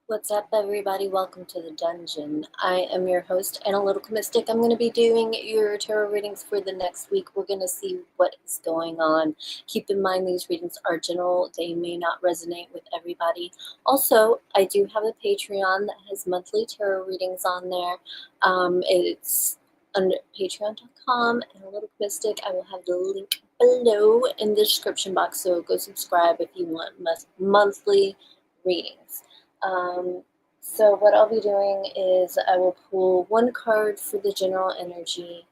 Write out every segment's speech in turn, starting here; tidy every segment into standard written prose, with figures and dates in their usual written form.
What's up, everybody? Welcome to the dungeon. I am your host, Analytical Mystic. I'm going to be doing your tarot readings for the next week. We're going to see what is going on. Keep in mind, these readings are general. They may not resonate with everybody. Also, I do have a Patreon that has monthly tarot readings on there. It's under patreon.com, Analytical Mystic. I will have the link below in the description box, so go subscribe if you want monthly readings. So what I'll be doing is I will pull one card for the general energy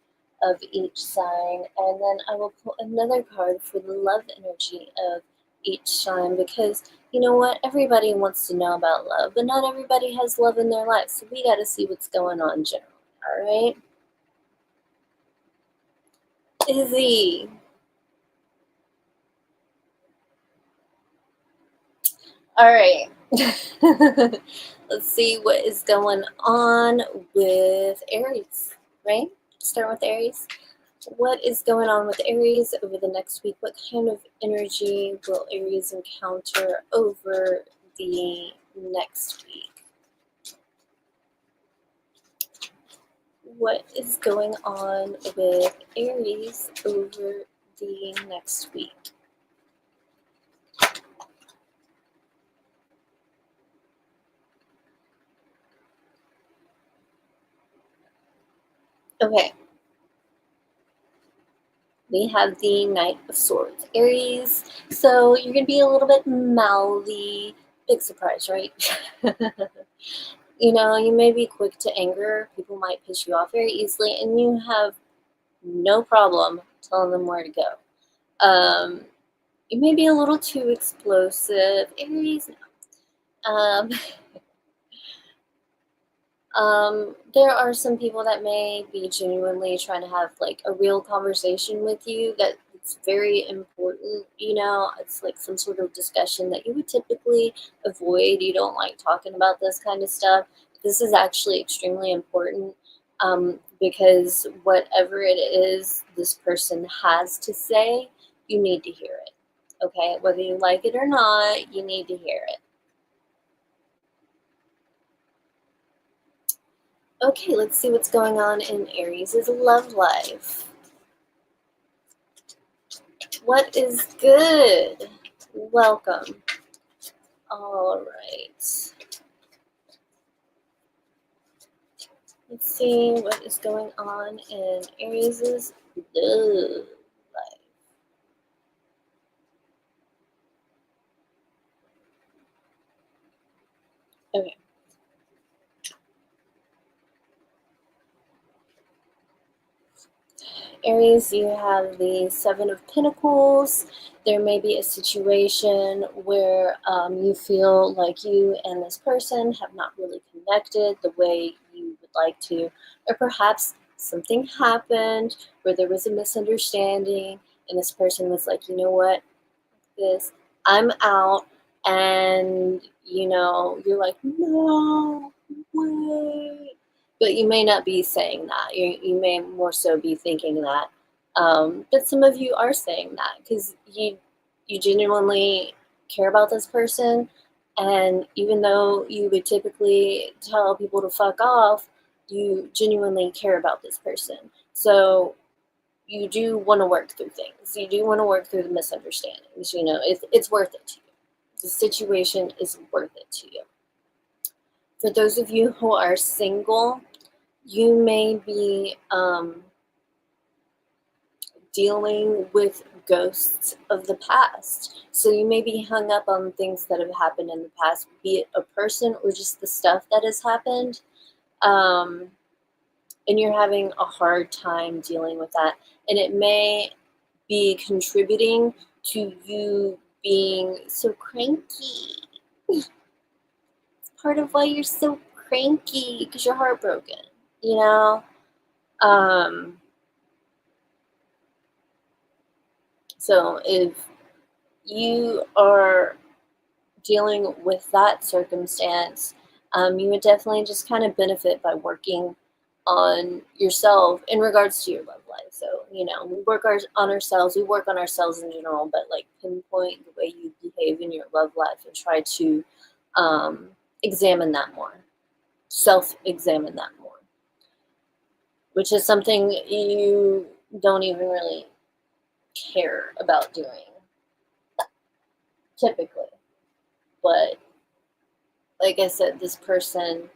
of each sign, and then I will pull another card for the love energy of each sign, because you know what? Everybody wants to know about love, but not everybody has love in their life, so we got to see what's going on generally, all right? Izzy. All right. Let's see what is going on with Aries, right? Start with Aries. What is going on with Aries over the next week? What kind of energy will Aries encounter over the next week? What is going on with Aries over the next week? Okay. We have the Knight of Swords, Aries. So you're going to be a little bit mouthy. Big surprise, right? You know, you may be quick to anger. People might piss you off very easily, and you have no problem telling them where to go. You may be a little too explosive. Aries, um, there are some people that may be genuinely trying to have like a real conversation with you that it's very important, you know, it's like some sort of discussion that you would typically avoid. You don't like talking about this kind of stuff. This is actually extremely important, because whatever it is this person has to say, you need to hear it. Okay, whether you like it or not, you need to hear it. Okay, let's see what's going on in Aries' love life. What is good? Welcome. All right. Let's see what is going on in Aries' love life. Okay. Aries, you have the Seven of Pentacles. There may be a situation where you feel like you and this person have not really connected the way you would like to, or perhaps something happened where there was a misunderstanding and this person was like, you know what, this, I'm out, and you know, you're like, no, wait. But you may not be saying that. You may more so be thinking that. But some of you are saying that because you genuinely care about this person, and even though you would typically tell people to fuck off, you genuinely care about this person. So you do want to work through things. You do want to work through the misunderstandings. You know, it's worth it to you. The situation is worth it to you. For those of you who are single, you may be dealing with ghosts of the past. So you may be hung up on things that have happened in the past, be it a person or just the stuff that has happened. And you're having a hard time dealing with that. And it may be contributing to you being so cranky. It's part of why you're so cranky, because you're heartbroken, you know? So if you are dealing with that circumstance, you would definitely just kind of benefit by working on yourself in regards to your love life. So, you know, we work on ourselves, we work on ourselves in general, but like pinpoint the way you behave in your love life and try to examine that more, self-examine that more, which is something you don't even really care about doing typically. But like I said, this person,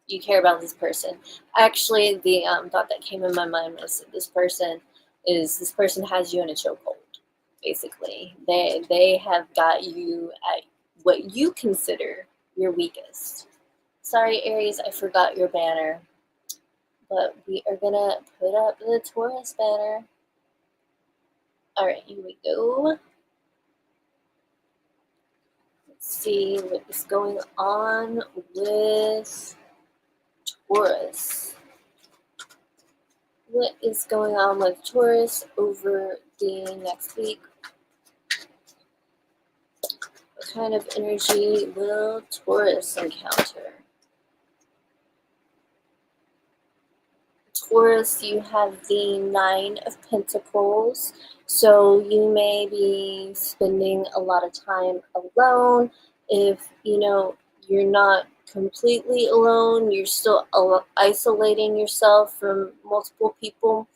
you care about this person. Actually, the thought that came in my mind was that this person has you in a chokehold. Basically, they have got you at what you consider your weakest. Sorry, Aries, I forgot your banner, but we are gonna put up the Taurus banner. All right, here we go. Let's see what is going on with Taurus. What is going on with Taurus over the next week? What kind of energy will Taurus encounter? Taurus, you have the Nine of Pentacles, so you may be spending a lot of time alone. If you're not completely alone, you're still isolating yourself from multiple people.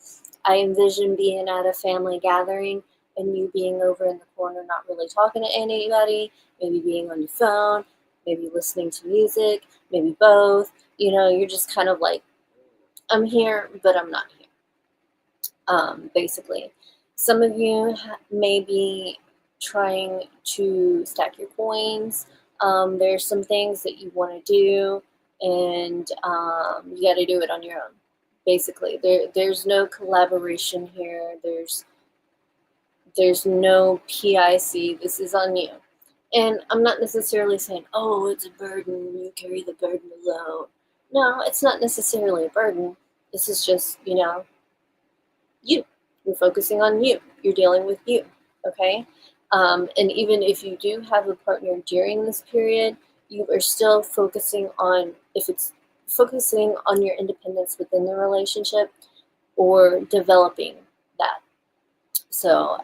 I envision being at a family gathering and you being over in the corner, not really talking to anybody, maybe being on your phone, maybe listening to music, maybe both. You're just kind of like, I'm here, but I'm not here. Basically, some of you may be trying to stack your coins. There's some things that you want to do, and you got to do it on your own. Basically, there's no collaboration here. There's no PIC. This is on you. And I'm not necessarily saying, oh, it's a burden. You carry the burden alone. No, it's not necessarily a burden. This is just, you. You're focusing on you. You're dealing with you. Okay? And even if you do have a partner during this period, you are still focusing on, if it's focusing on your independence within the relationship or developing that. So,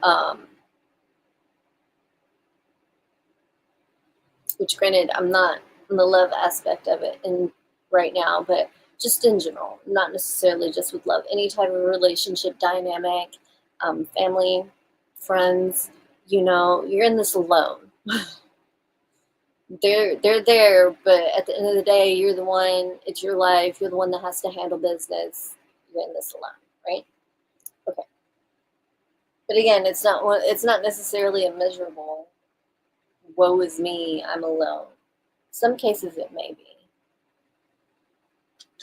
which granted, I'm not in the love aspect of it in right now, but just in general, not necessarily just with love, any type of relationship dynamic, family, friends, you're in this alone. They're there, but at the end of the day, you're the one, it's your life, you're the one that has to handle business. You're in this alone, right? Okay. But again, it's not necessarily a miserable woe is me, I'm alone. Some cases it may be,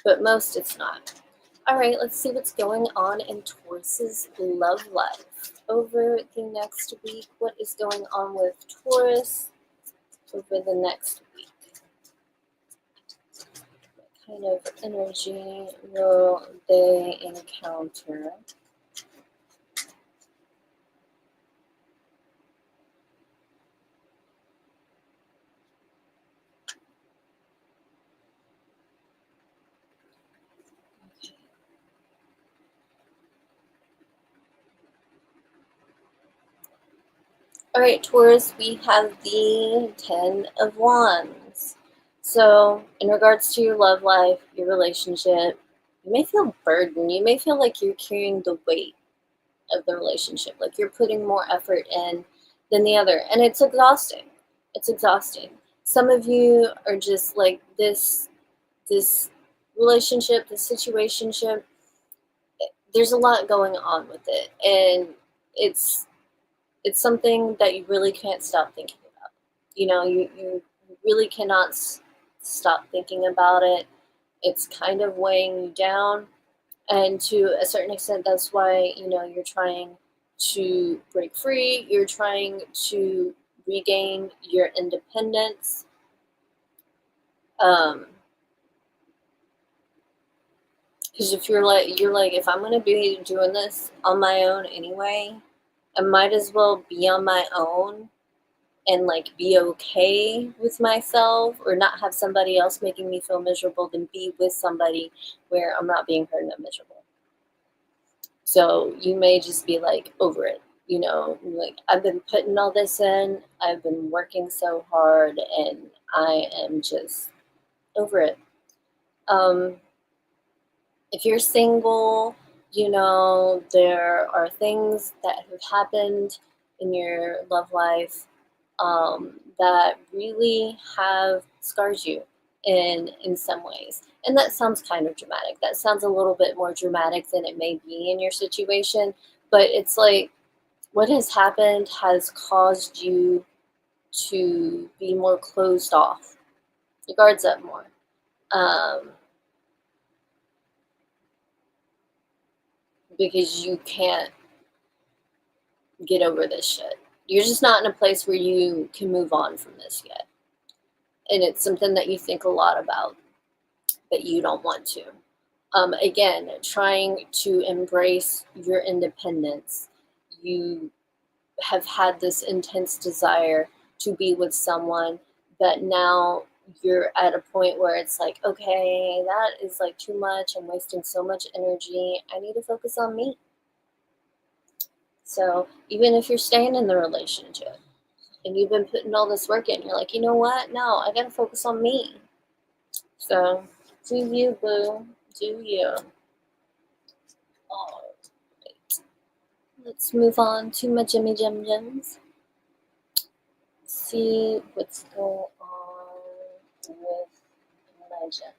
but most it's not. All right, let's see what's going on in Taurus's love life over the next week. What is going on with Taurus over the next week? What kind of energy will they encounter? All right, Taurus, we have the 10 of Wands. So, in regards to your love life, your relationship, you may feel burdened. You may feel like you're carrying the weight of the relationship, like you're putting more effort in than the other, and it's exhausting. It's exhausting. Some of you are just like this relationship, this situationship. There's a lot going on with it, and it's something that you really can't stop thinking about. You really cannot stop thinking about it. It's kind of weighing you down. And to a certain extent, that's why, you're trying to break free. You're trying to regain your independence. Because if you're like, if I'm going to be doing this on my own anyway, I might as well be on my own and like be okay with myself, or not have somebody else making me feel miserable, than be with somebody where I'm not being hurt and I'm miserable. So you may just be like over it, like, I've been putting all this in, I've been working so hard, and I am just over it. If you're single, there are things that have happened in your love life that really have scarred you in some ways. And that sounds kind of dramatic. That sounds a little bit more dramatic than it may be in your situation. But it's like what has happened has caused you to be more closed off. Your guard's up more. Because you can't get over this shit. You're just not in a place where you can move on from this yet. And it's something that you think a lot about, but you don't want to. Again, trying to embrace your independence. You have had this intense desire to be with someone, but now you're at a point where it's like, okay, that is like too much. I'm wasting so much energy. I need to focus on me. So even if you're staying in the relationship and you've been putting all this work in, you're like, you know what? No, I gotta focus on me. So do you, boo. Do you. All right. Let's move on to my Jimmy Jim Jims. See what's going on with my gems.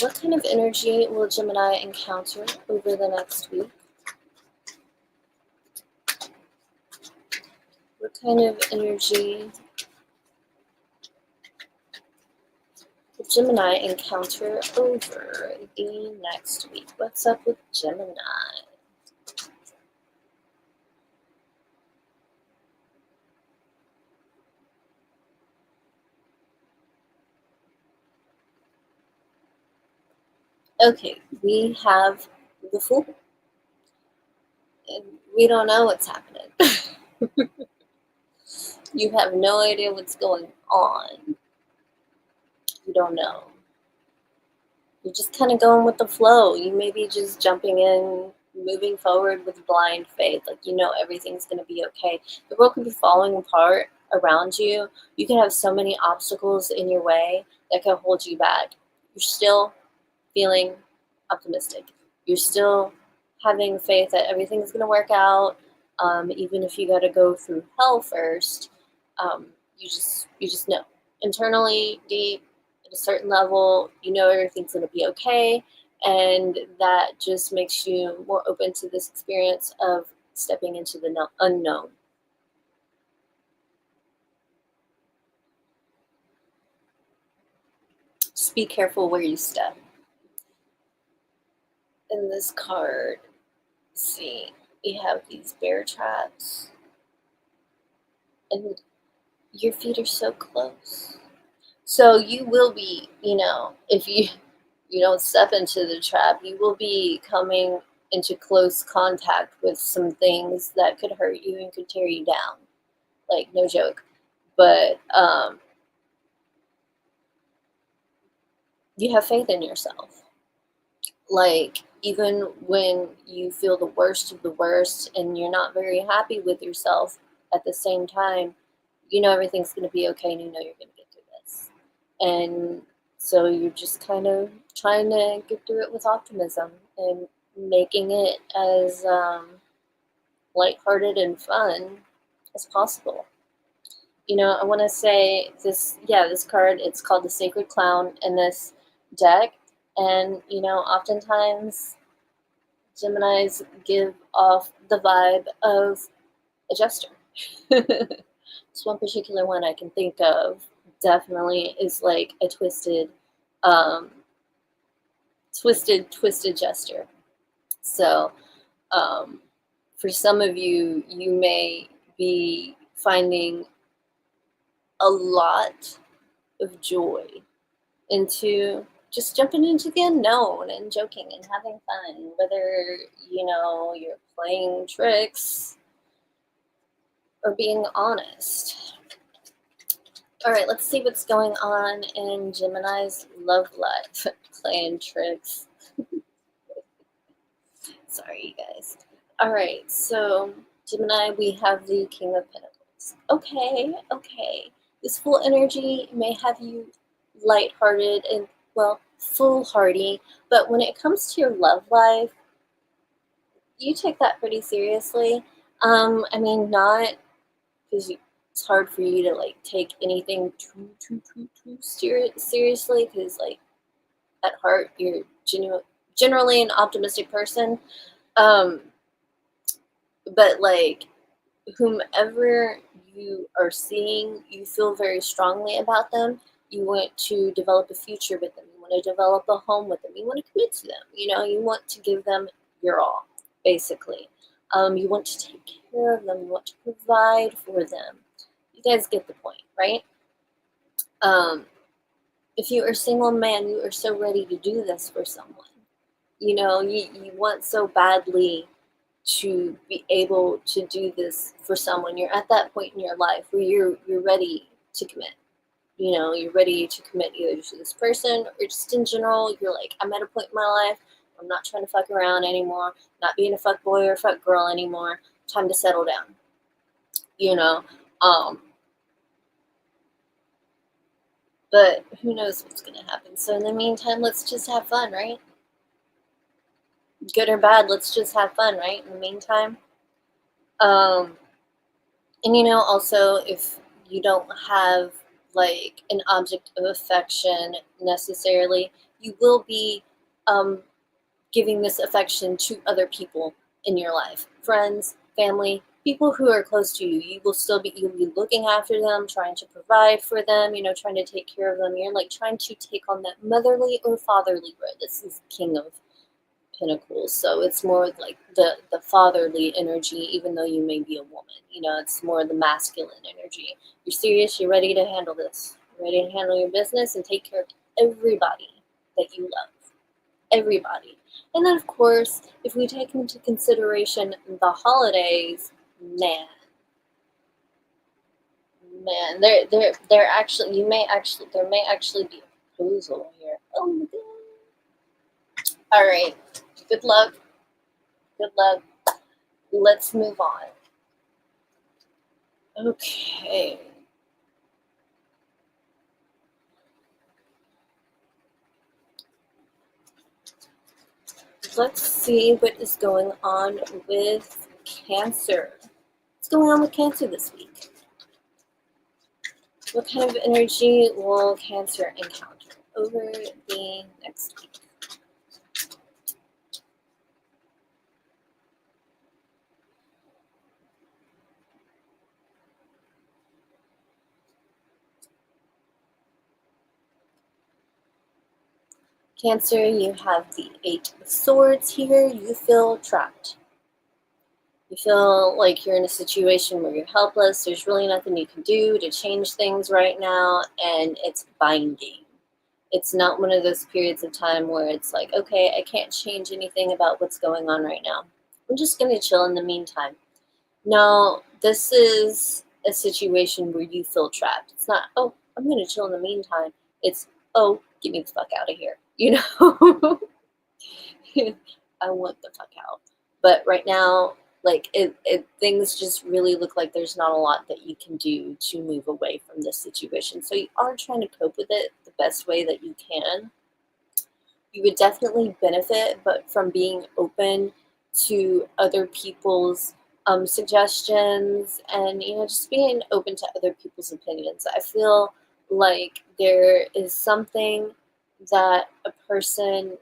What kind of energy will Gemini encounter over the next week? What kind of energy will Gemini encounter over the next week? What's up with Gemini? Okay, we have the Fool. And we don't know what's happening. You have no idea what's going on. You don't know. You're just kind of going with the flow. You may be just jumping in, moving forward with blind faith. Like, everything's going to be okay. The world can be falling apart around you. You can have so many obstacles in your way that can hold you back. You're still feeling optimistic. You're still having faith that everything's going to work out. Even if you got to go through hell first, you just know internally, deep, at a certain level, everything's going to be okay, and that just makes you more open to this experience of stepping into the unknown. Just be careful where you step. In this card, see, we have these bear traps, and your feet are so close. So you will be, if you don't step into the trap, you will be coming into close contact with some things that could hurt you and could tear you down. Like, no joke. But you have faith in yourself. Like, even when you feel the worst of the worst and you're not very happy with yourself, at the same time, everything's going to be okay, and you're going to get through this. And so you're just kind of trying to get through it with optimism and making it as lighthearted and fun as possible. I want to say this card, it's called the Sacred Clown in this deck. And, oftentimes Geminis give off the vibe of a jester. This one particular one I can think of definitely is like a um, twisted jester. So, for some of you, you may be finding a lot of joy into just jumping into the unknown and joking and having fun, whether, you're playing tricks or being honest. All right, let's see what's going on in Gemini's love life. Playing tricks. Sorry, you guys. All right, so Gemini, we have the King of Pentacles. Okay, okay. This full energy may have you lighthearted and, well, foolhardy, but when it comes to your love life, you take that pretty seriously. I mean, not because it's hard for you to like take anything too seriously, because like at heart you're generally an optimistic person. Um, but like whomever you are seeing, you feel very strongly about them. You want to develop a future with them. You want to develop a home with them. You want to commit to them. You want to give them your all, basically. You want to take care of them. You want to provide for them. You guys get the point, right? Um, if you are a single man, you are so ready to do this for someone. You want so badly to be able to do this for someone. You're at that point in your life where you're ready to commit. You're ready to commit either to this person or just in general. You're like, I'm at a point in my life where I'm not trying to fuck around anymore, not being a fuck boy or fuck girl anymore. Time to settle down. You know, um, but who knows what's gonna happen. So in the meantime, let's just have fun, right? Good or bad, let's just have fun, right? In the meantime, um, and also if you don't have like an object of affection necessarily, you will be um, giving this affection to other people in your life, friends, family, people who are close to you. You'll be looking after them, trying to provide for them, trying to take care of them. You're like trying to take on that motherly or fatherly role. This is King of Pentacles, so it's more like the fatherly energy, even though you may be a woman. It's more the masculine energy. You're serious, you're ready to handle this, you're ready to handle your business and take care of everybody that you love. Everybody. And then of course, if we take into consideration the holidays, man, there actually there may actually be a proposal here. Oh my god. All right. Good luck. Good luck. Let's move on. Okay. Let's see what is going on with Cancer. What's going on with Cancer this week? What kind of energy will Cancer encounter over the next week? Cancer, you have the Eight of Swords here. You feel trapped. You feel like you're in a situation where you're helpless. There's really nothing you can do to change things right now, and it's binding. It's not one of those periods of time where it's like, okay, I can't change anything about what's going on right now. I'm just going to chill in the meantime. No, this is a situation where you feel trapped. It's not, oh, I'm going to chill in the meantime. It's, oh, get me the fuck out of here. I want the fuck out. But right now, like things just really look like there's not a lot that you can do to move away from this situation. So you are trying to cope with it the best way that you can. You would definitely benefit, but from being open to other people's suggestions, and just being open to other people's opinions. I feel like there is something that a person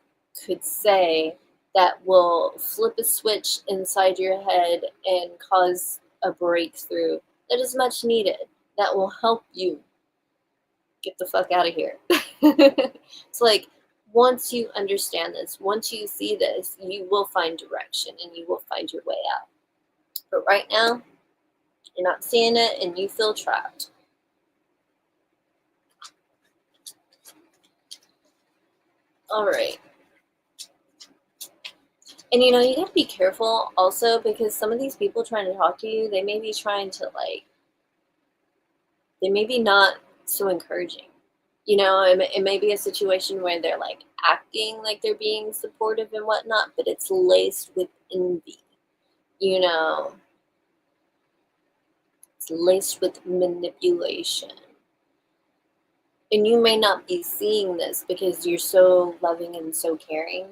could say that will flip a switch inside your head and cause a breakthrough that is much needed, that will help you get the fuck out of here. It's like once you understand this, once you see this, you will find direction and you will find your way out. But right now, you're not seeing it and you feel trapped. All right. And you gotta be careful also, because some of these people trying to talk to you, they may be trying to they may be not so encouraging. It may be a situation where they're like acting like they're being supportive and whatnot, but it's laced with envy. It's laced with manipulation. And you may not be seeing this because you're so loving and so caring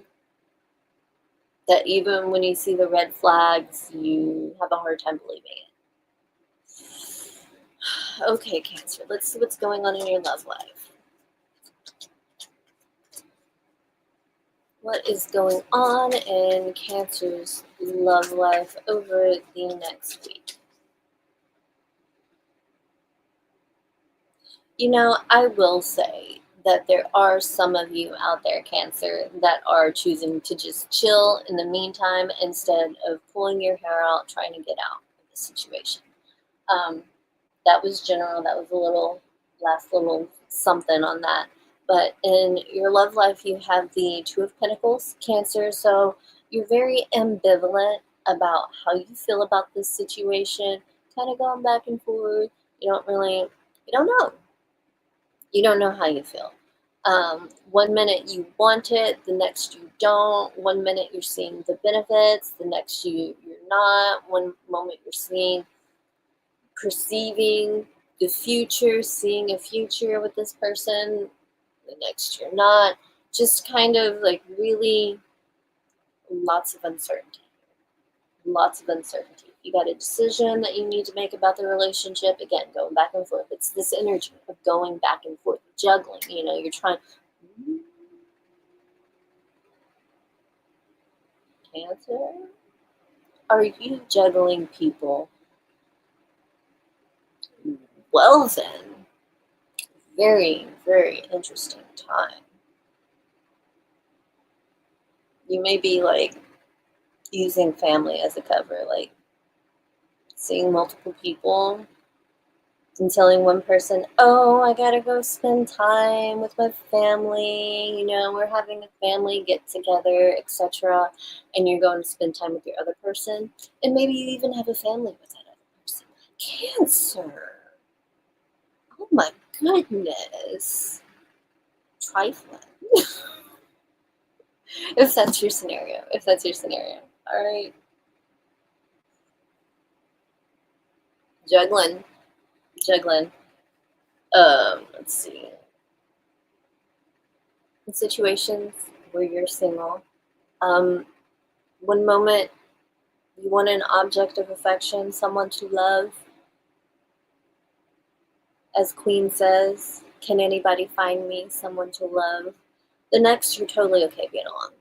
that even when you see the red flags, you have a hard time believing it. Okay, Cancer, let's see what's going on in your love life. What is going on in Cancer's love life over the next week? You know, I will say that there are some of you out there, Cancer, that are choosing to just chill in the meantime instead of pulling your hair out trying to get out of the situation. Um, that was general. That was a last little something on that. But in your love life, you have the Two of Pentacles, Cancer. So you're very ambivalent about how you feel about this situation, kind of going back and forth. You don't know. You don't know how you feel. One minute you want it, the next you don't. One minute you're seeing the benefits, the next you're not. One moment you're perceiving the future, seeing a future with this person, the next you're not. Just kind of like really lots of uncertainty. Lots of uncertainty. You got a decision that you need to make about the relationship. Again, going back and forth. It's this energy of going back and forth, juggling. You're trying. Cancer? Are you juggling people? Well, then, very, very interesting time. You may be like using family as a cover, like seeing multiple people and telling one person, oh, I gotta go spend time with my family, we're having a family get together, etc. And you're going to spend time with your other person, and maybe you even have a family with that other person. Cancer. Oh my goodness. Trifling. If that's your scenario. All right. Juggling. Let's see. In situations where you're single, one moment you want an object of affection, someone to love. As Queen says, can anybody find me someone to love? The next, you're totally okay being alone.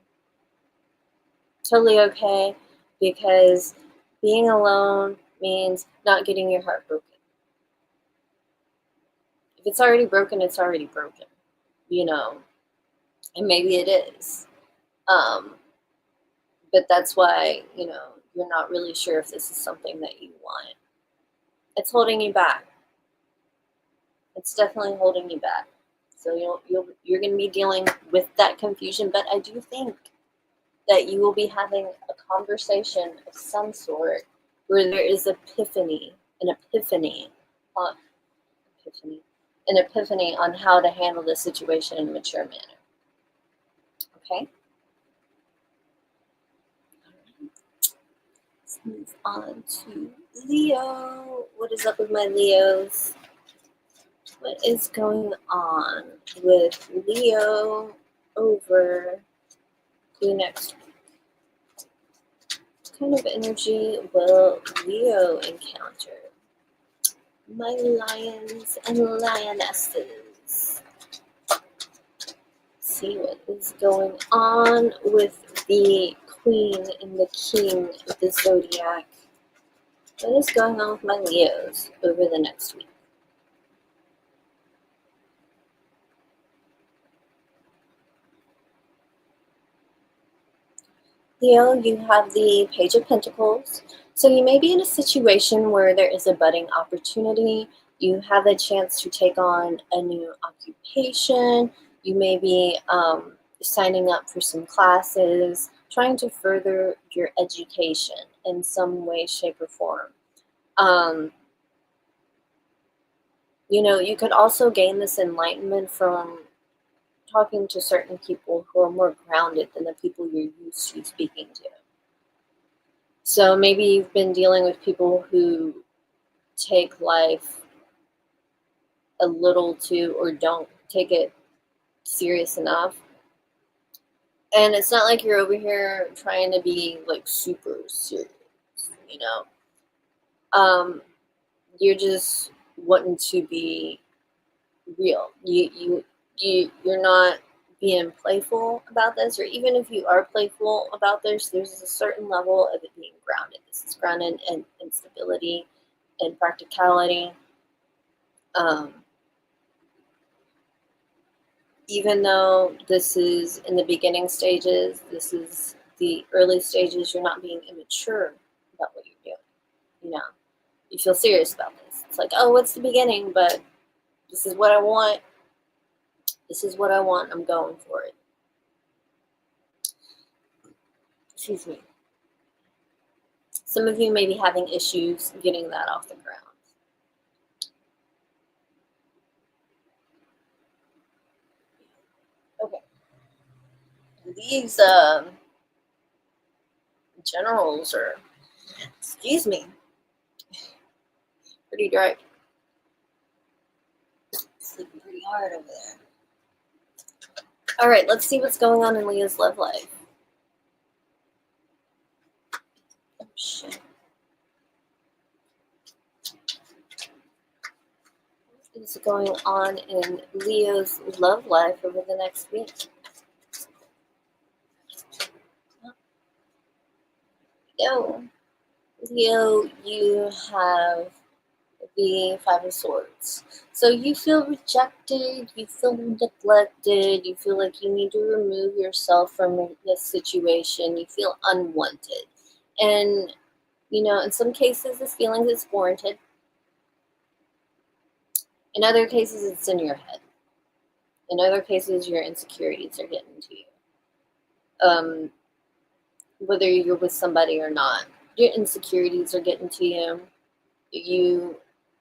Totally okay, because being alone means not getting your heart broken. If it's already broken, it's already broken, and maybe it is. But that's why, you're not really sure if this is something that you want. It's holding you back. It's definitely holding you back. So you're going to be dealing with that confusion, but I do think that you will be having a conversation of some sort where there is an epiphany on how to handle the situation in a mature manner. Okay? Let's move on to Leo. What is up with my Leos? What is going on with Leo over the next week? What kind of energy will Leo encounter? My lions and lionesses. See what is going on with the Queen and the King of the Zodiac. What is going on with my Leos over the next week? Leo, you have the Page of Pentacles. So you may be in a situation where there is a budding opportunity. You have a chance to take on a new occupation. You may be signing up for some classes, trying to further your education in some way, shape, or form. You could also gain this enlightenment from talking to certain people who are more grounded than the people you're used to speaking to. So maybe you've been dealing with people who take life a little too, or don't take it serious enough. And it's not like you're over here trying to be like super serious, you know. You're just wanting to be real. You're not being playful about this, or even if you are playful about this, there's a certain level of it being grounded. This is grounded in stability and practicality. Um, Even though this is in the beginning stages, this is the early stages, you're not being immature about what you're doing. You know, you feel serious about this. It's like, oh, it's the beginning, but this is what I want. This is what I want. I'm going for it. Excuse me. Some of you may be having issues getting that off the ground. Okay. These generals are, excuse me, pretty dry. Sleeping pretty hard over there. All right, let's see what's going on in Leah's love life. Oh, shit. What is going on in Leo's love life over the next week? Yo, Leo, you have the Five of Swords. So you feel rejected, you feel neglected, you feel like you need to remove yourself from this situation, you feel unwanted. And, you know, in some cases, this feeling is warranted. In other cases, it's in your head. In other cases, your insecurities are getting to you. Whether you're with somebody or not, your insecurities are getting to you. You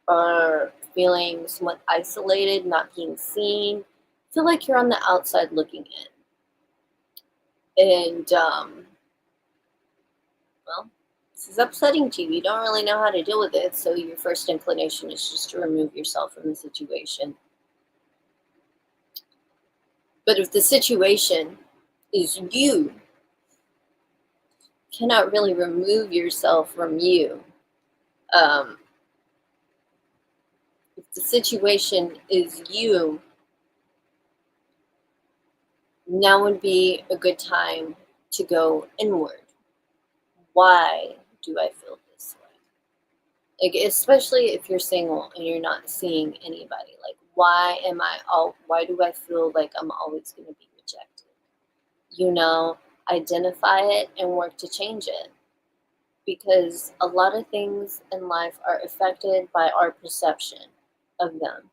are feeling somewhat isolated, not being seen. Feel like you're on the outside looking in. And, well, this is upsetting to you. You don't really know how to deal with it, so your first inclination is just to remove yourself from the situation. But if the situation is you, cannot really remove yourself from you. If the situation is you, now would be a good time to go inward. Why do I feel this way? Like, especially if you're single and you're not seeing anybody. Like, why do I feel like I'm always going to be rejected? You know, identify it and work to change it. Because a lot of things in life are affected by our perception of them.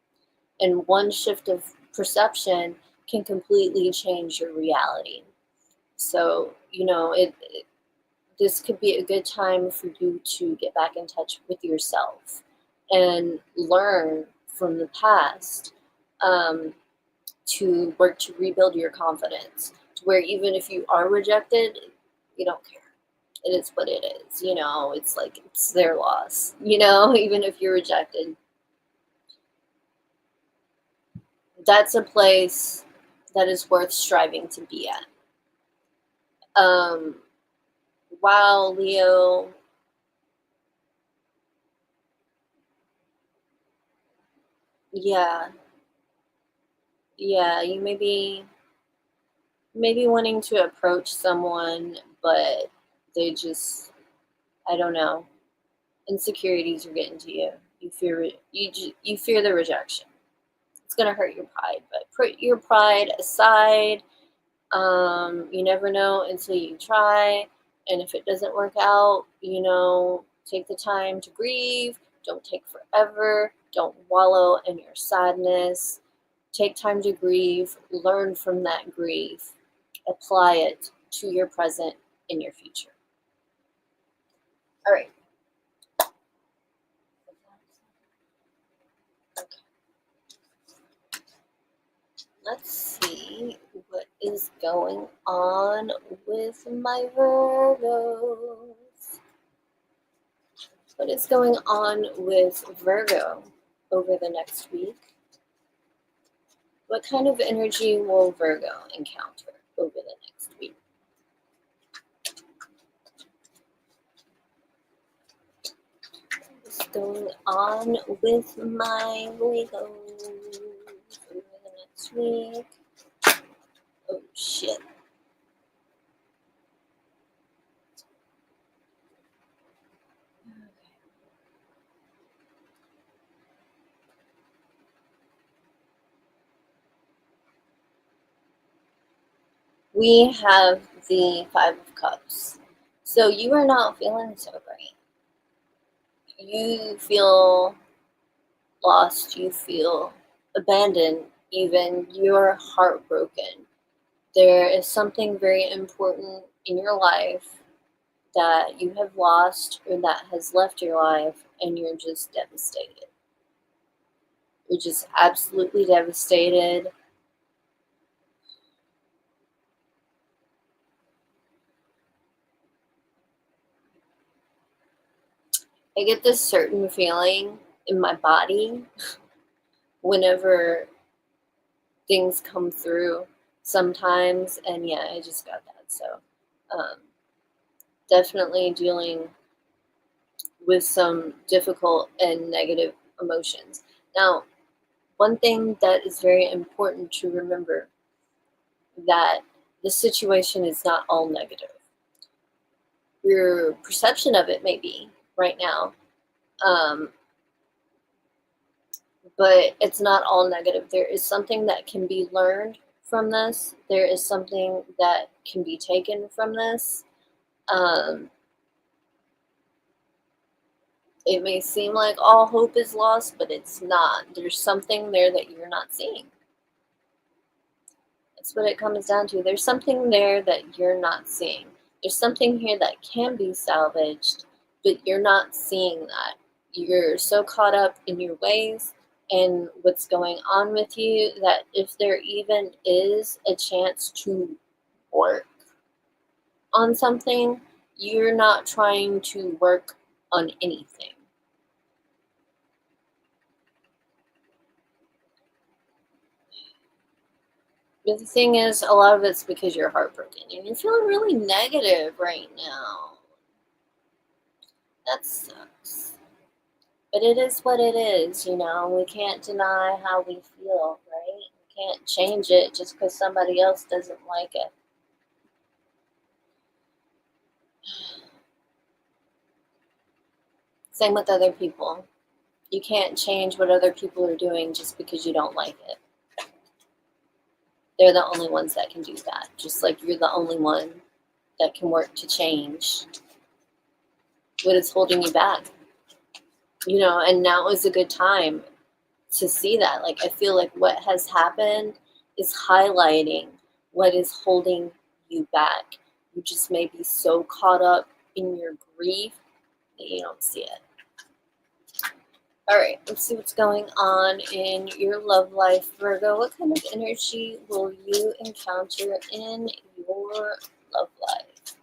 And one shift of perception can completely change your reality. So, you know, this could be a good time for you to get back in touch with yourself and learn from the past, to work to rebuild your confidence, to where even if you are rejected, you don't care. It is what it is, you know, it's like it's their loss, you know, even if you're rejected. That's a place that is worth striving to be at. Um, wow, Leo. Yeah, yeah, you maybe wanting to approach someone, but they just, I don't know, insecurities are getting to you. You fear the rejection. It's gonna hurt your pride, but put your pride aside. You never know until you try, and if it doesn't work out, you know, take the time to grieve. Don't take forever. Don't wallow in your sadness. Take time to grieve. Learn from that grief. Apply it to your present and your future. All right. Okay. Let's see what is going on with my Virgos. What is going on with Virgo over the next week? What kind of energy will Virgo encounter over the next week? What's going on with my Legos over the next week? Oh shit. We have the Five of Cups. So you are not feeling so great. You feel lost, you feel abandoned, even you're heartbroken. There is something very important in your life that you have lost or that has left your life, and you're just devastated. You're just absolutely devastated. I get this certain feeling in my body whenever things come through sometimes, and yeah, I just got that. So, um, definitely dealing with some difficult and negative emotions. Now, one thing that is very important to remember that the situation is not all negative. Your perception of it may be right now, um, but it's not all negative. There is something that can be learned from this. There is something that can be taken from this. Um, it may seem like all hope is lost, but it's not. There's something there that you're not seeing. That's what it comes down to. There's something there that you're not seeing. There's something here that can be salvaged, but you're not seeing that. You're so caught up in your ways and what's going on with you that if there even is a chance to work on something, you're not trying to work on anything. But the thing is, a lot of it's because you're heartbroken and you're feeling really negative right now. That sucks. But it is what it is, you know. We can't deny how we feel, right? We can't change it just because somebody else doesn't like it. Same with other people. You can't change what other people are doing just because you don't like it. They're the only ones that can do that. Just like you're the only one that can work to change what is holding you back. You know, and now is a good time to see that. Like, I feel like what has happened is highlighting what is holding you back. You just may be so caught up in your grief that you don't see it. All right, let's see what's going on in your love life, Virgo. What kind of energy will you encounter in your love life?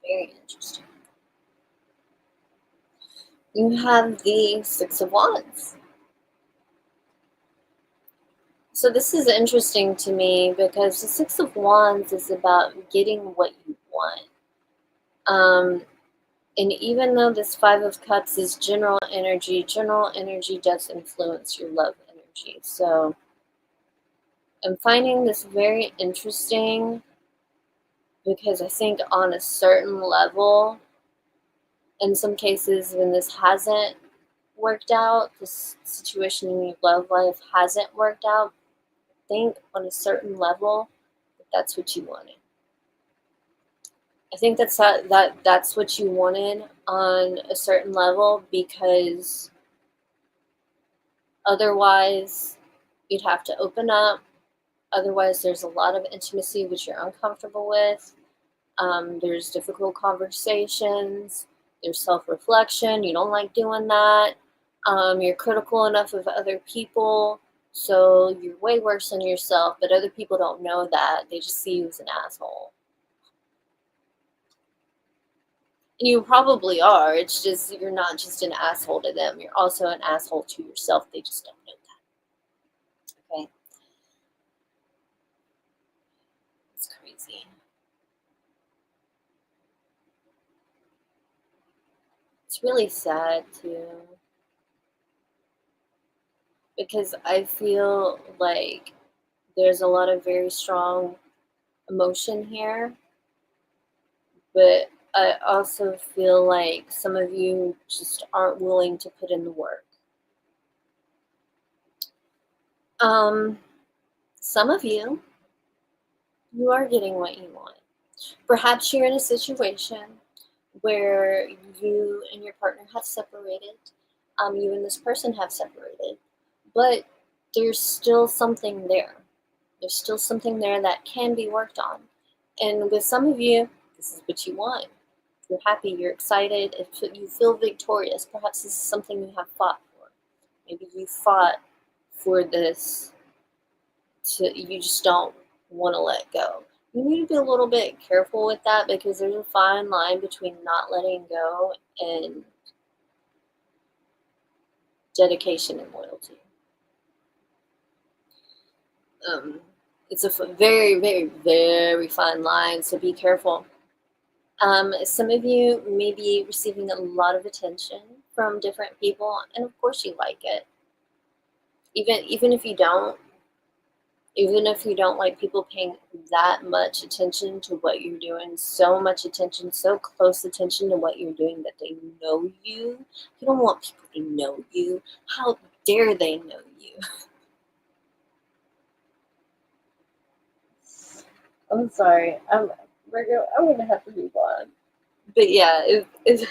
Very interesting. You have the Six of Wands. So this is interesting to me because the Six of Wands is about getting what you want. Um, and even though this Five of Cups is general energy does influence your love energy. So I'm finding this very interesting because I think on a certain level, in some cases when this hasn't worked out, this situation in your love life hasn't worked out, I think on a certain level, that's what you wanted. I think that's what you wanted on a certain level because otherwise you'd have to open up. Otherwise, there's a lot of intimacy which you're uncomfortable with. There's difficult conversations. There's self-reflection. You don't like doing that. You're critical enough of other people So you're way worse than yourself, but other people don't know that. They just see you as an asshole. And you probably are. It's just you're not just an asshole to them. You're also an asshole to yourself. They just don't know that. Okay? It's crazy. It's really sad too. Because I feel like there's a lot of very strong emotion here, but I also feel like some of you just aren't willing to put in the work. Um, some of you are getting what you want. Perhaps you're in a situation where you and your partner have separated, you and this person have separated, but there's still something there. There's still something there that can be worked on. And with some of you, this is what you want. You're happy, you're excited, you feel victorious. Perhaps this is something you have fought for. Maybe you fought for this, you just don't want to let go. You need to be a little bit careful with that because there's a fine line between not letting go and dedication and loyalty. Um, it's a very, very, very fine line, so be careful. Some of you may be receiving a lot of attention from different people, and of course you like it. Even if you don't, even if you don't like people paying that much attention to what you're doing, so much attention, so close attention to what you're doing that they know you. You don't want people to know you. How dare they know you? I'm sorry. I'm gonna have to move on. But yeah, if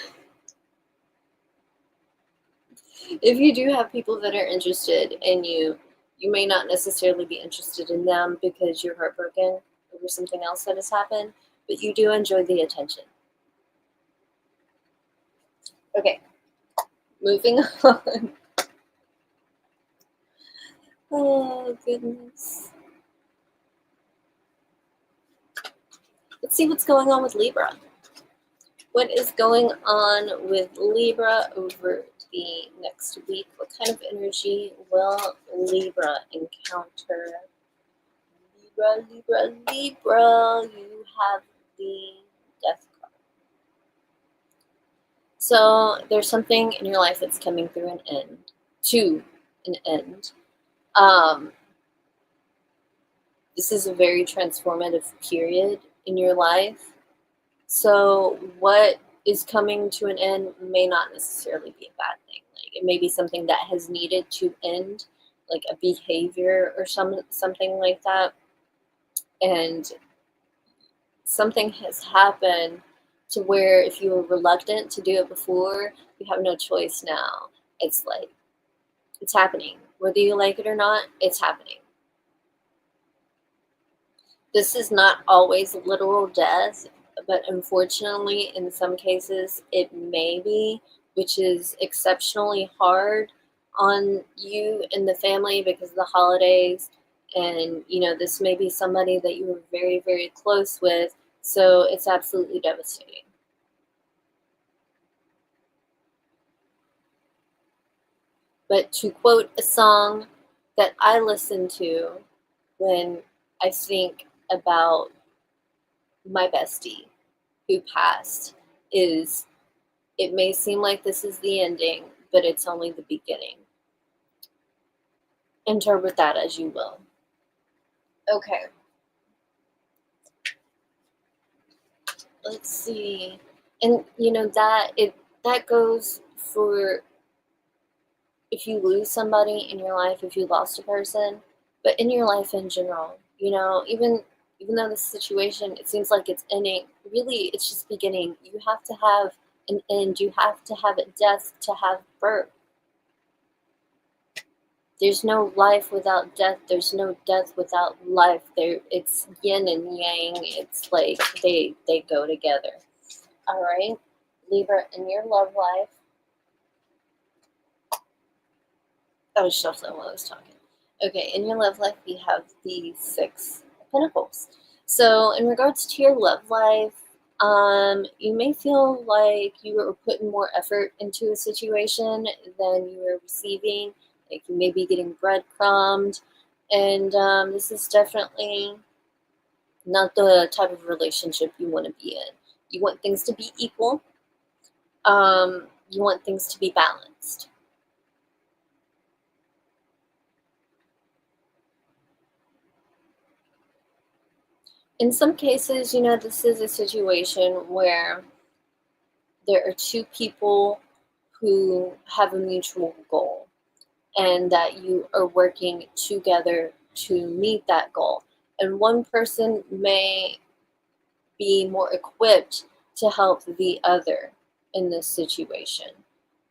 you do have people that are interested in you, you may not necessarily be interested in them because you're heartbroken over something else that has happened, but you do enjoy the attention. Okay, moving on. Oh, goodness. Let's see what's going on with Libra. What is going on with Libra over the next week? What kind of energy will Libra encounter? Libra, Libra, Libra. You have the Death card. So there's something in your life that's coming through an end, to an end. This is a very transformative period in your life. So what is coming to an end may not necessarily be a bad thing. Like it may be something that has needed to end, like a behavior or something like that. And something has happened to where if you were reluctant to do it before, you have no choice now. It's like it's happening. Whether you like it or not, it's happening. This is not always literal death, but unfortunately, in some cases, it may be, which is exceptionally hard on you and the family because of the holidays. And, this may be somebody that you were very, very close with. So it's absolutely devastating. But to quote a song that I listen to when I think about my bestie who passed is, it may seem like this is the ending, but it's only the beginning. Interpret that as you will. Okay. Let's see. And that goes for if you lose somebody in your life, if you lost a person, but in your life in general, even though the situation it seems like it's ending, really it's just beginning. You have to have an end. You have to have a death to have birth. There's no life without death. There's no death without life. It's yin and yang. It's like they go together. All right, Libra, in your love life. I was shuffling while I was talking. Okay, in your love life, we have the Six of Pentacles. So, in regards to your love life, you may feel like you are putting more effort into a situation than you are receiving. Like you may be getting breadcrumbed, and this is definitely not the type of relationship you want to be in. You want things to be equal. You want things to be balanced. In some cases, this is a situation where there are two people who have a mutual goal and that you are working together to meet that goal. And one person may be more equipped to help the other in this situation.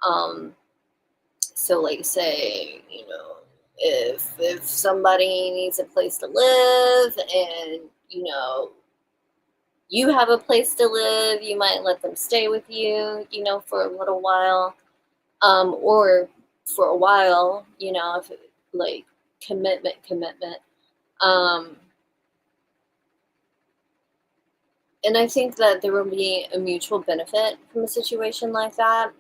Um, so, like, say, if somebody needs a place to live and, you have a place to live, you might let them stay with you, for a little while, or for a while, if like commitment. Um, and I think that there will be a mutual benefit from a situation like that.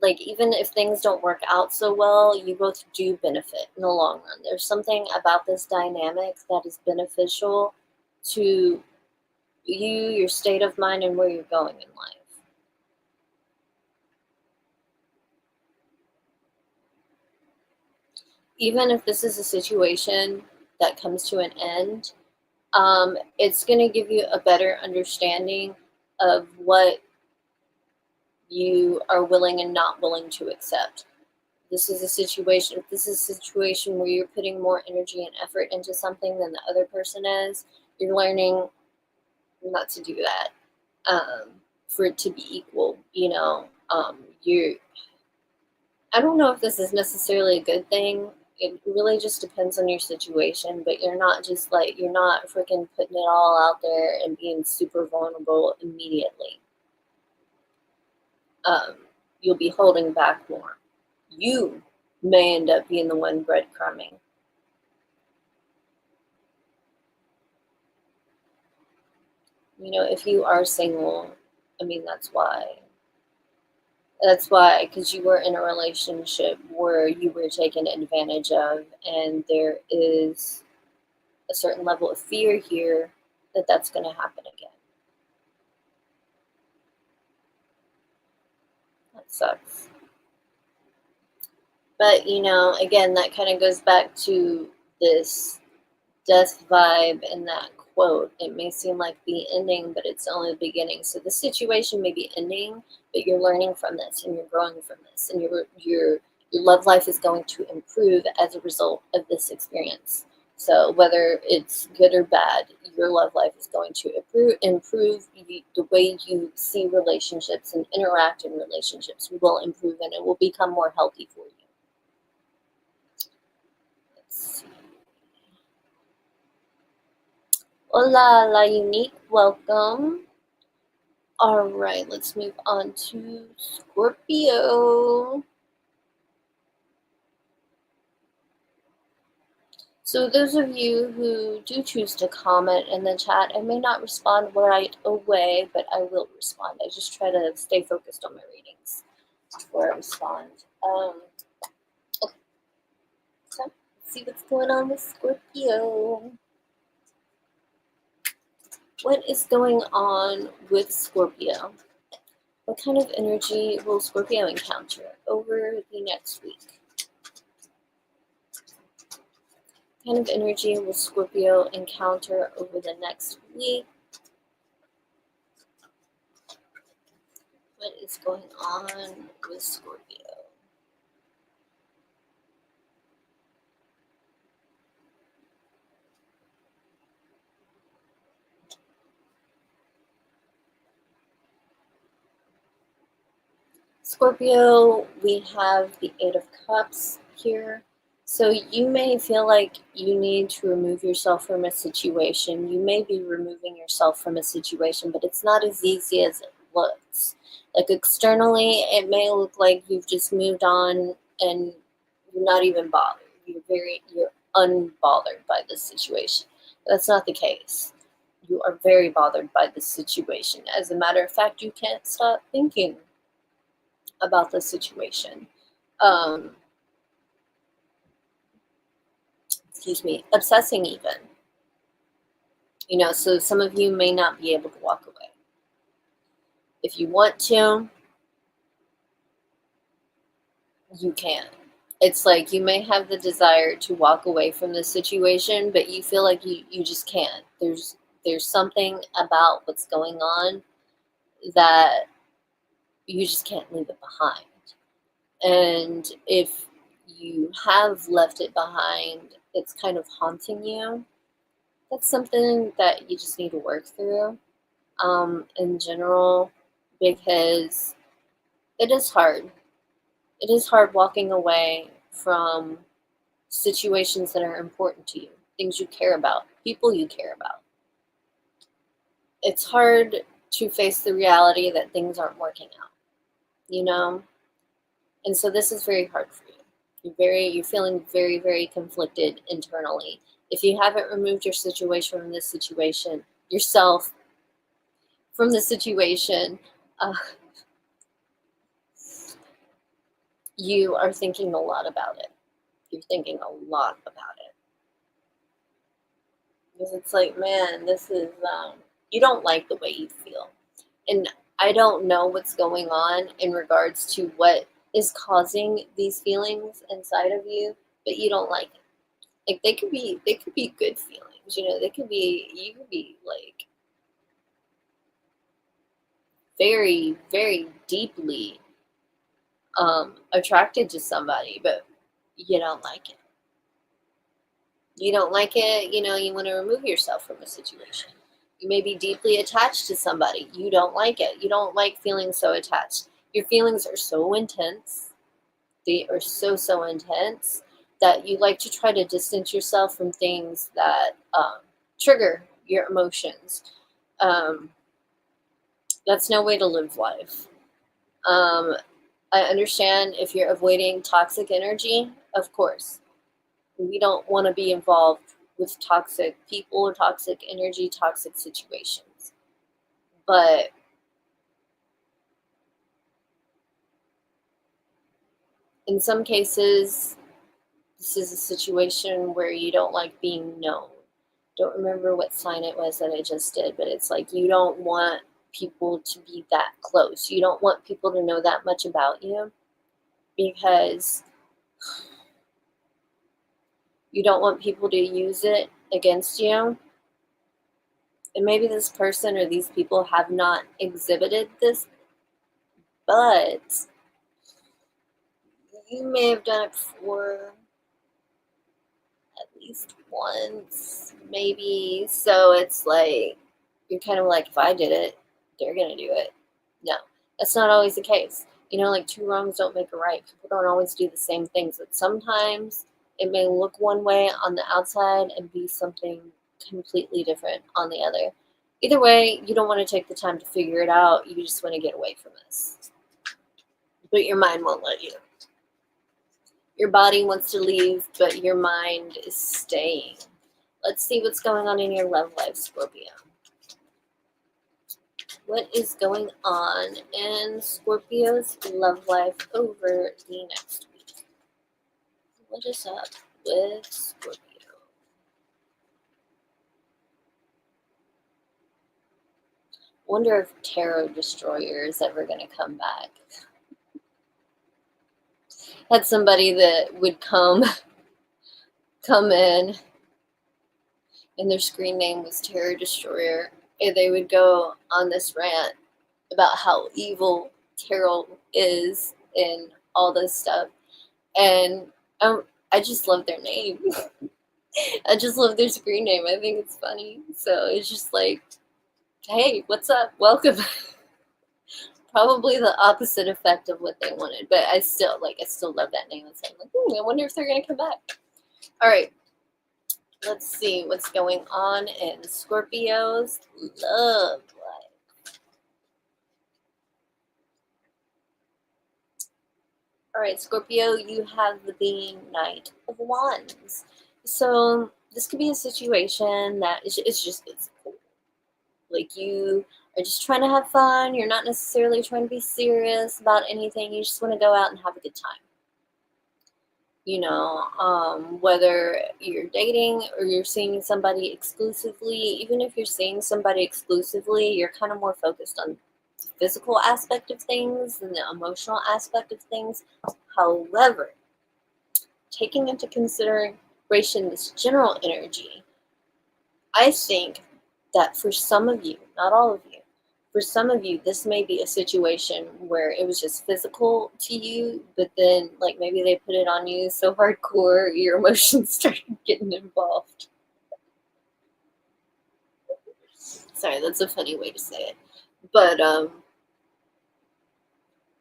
Like, even if things don't work out so well, you both do benefit in the long run. There's something about this dynamic that is beneficial to you, your state of mind, and where you're going in life. Even if this is a situation that comes to an end, it's going to give you a better understanding of what you are willing and not willing to accept. If this is a situation where you're putting more energy and effort into something than the other person is, you're learning not to do that, for it to be equal. You're I don't know if this is necessarily a good thing. It really just depends on your situation, but you're not freaking putting it all out there and being super vulnerable immediately. Um, you'll be holding back more. You may end up being the one breadcrumbing. If you are single, I mean, that's why. That's why, because you were in a relationship where you were taken advantage of, and there is a certain level of fear here that that's going to happen again. That sucks. But, again, that kind of goes back to this death vibe and that quote. It may seem like the ending, but it's only the beginning. So the situation may be ending, but you're learning from this and you're growing from this, and your love life is going to improve as a result of this experience. So whether it's good or bad, your love life is going to improve. The way you see relationships and interact in relationships will improve, and it will become more healthy for you. Let's see. Hola, la unique. Welcome. All right, let's move on to Scorpio. So those of you who do choose to comment in the chat, I may not respond right away, but I will respond. I just try to stay focused on my readings before I respond. Okay, so let's see what's going on with Scorpio. What is going on with Scorpio? What kind of energy will Scorpio encounter over the next week? What kind of energy will Scorpio encounter over the next week? What is going on with Scorpio? Scorpio, we have the Eight of Cups here. So you may feel like you need to remove yourself from a situation. You may be removing yourself from a situation, but it's not as easy as it looks. Like, externally, it may look like you've just moved on and you're not even bothered. you're unbothered by this situation. That's not the case. You are very bothered by this situation. As a matter of fact, you can't stop thinking about the situation. Excuse me, obsessing even. So some of you may not be able to walk away. If you want to, you can. It's like you may have the desire to walk away from the situation, but you feel like you just can't. There's something about what's going on that you just can't leave it behind. And if you have left it behind, it's kind of haunting you. That's something that you just need to work through in general, because it is hard. It is hard walking away from situations that are important to you, things you care about, people you care about. It's hard to face the reality that things aren't working out, And so this is very hard for you. You're feeling very, very conflicted internally. If you haven't removed yourself from the situation, you are thinking a lot about it. You're thinking a lot about it. Because it's like, man, this is, you don't like the way you feel. And I don't know what's going on in regards to what is causing these feelings inside of you, but you don't like it. Like they could be good feelings, you could be like very, very deeply attracted to somebody, but you don't like it. You don't like it, you want to remove yourself from a situation. You may be deeply attached to somebody. You don't like it. You don't like feeling so attached. Your feelings are so intense. They are so, so intense that you like to try to distance yourself from things that trigger your emotions. That's no way to live life. I understand if you're avoiding toxic energy, of course. We don't want to be involved with toxic people or toxic energy, toxic situations. But in some cases, this is a situation where you don't like being known. Don't remember what sign it was that I just did, but it's like you don't want people to be that close. You don't want people to know that much about you because you don't want people to use it against you. And maybe this person or these people have not exhibited this, but you may have done it before at least once, maybe. So it's like, you're kind of like, if I did it, they're going to do it. No, that's not always the case. Like two wrongs don't make a right. People don't always do the same things. But sometimes it may look one way on the outside and be something completely different on the other. Either way, you don't want to take the time to figure it out. You just want to get away from this. But your mind won't let you. Your body wants to leave, but your mind is staying. Let's see what's going on in your love life, Scorpio. What is going on in Scorpio's love life over the next week? What is up with Scorpio? Wonder if Tarot Destroyer is ever going to come back. Had somebody that would come in, and their screen name was Tarot Destroyer, and they would go on this rant about how evil tarot is and all this stuff. And I just love their name. I just love their screen name. I think it's funny. So it's just like, hey, what's up? Welcome. Probably the opposite effect of what they wanted, but I still love that name. So I'm like, I wonder if they're gonna come back. All right, let's see what's going on in Scorpio's love life. All right, Scorpio, you have the Knight of Wands. So this could be a situation that it's cool. Like you are just trying to have fun. You're not necessarily trying to be serious about anything. You just want to go out and have a good time. Whether you're dating or you're seeing somebody exclusively, even if you're seeing somebody exclusively, you're kind of more focused on the physical aspect of things than the emotional aspect of things. However, taking into consideration this general energy, I think that for some of you, not all of you, for some of you, this may be a situation where it was just physical to you, but then, like, maybe they put it on you so hardcore, your emotions started getting involved. Sorry, that's a funny way to say it. But,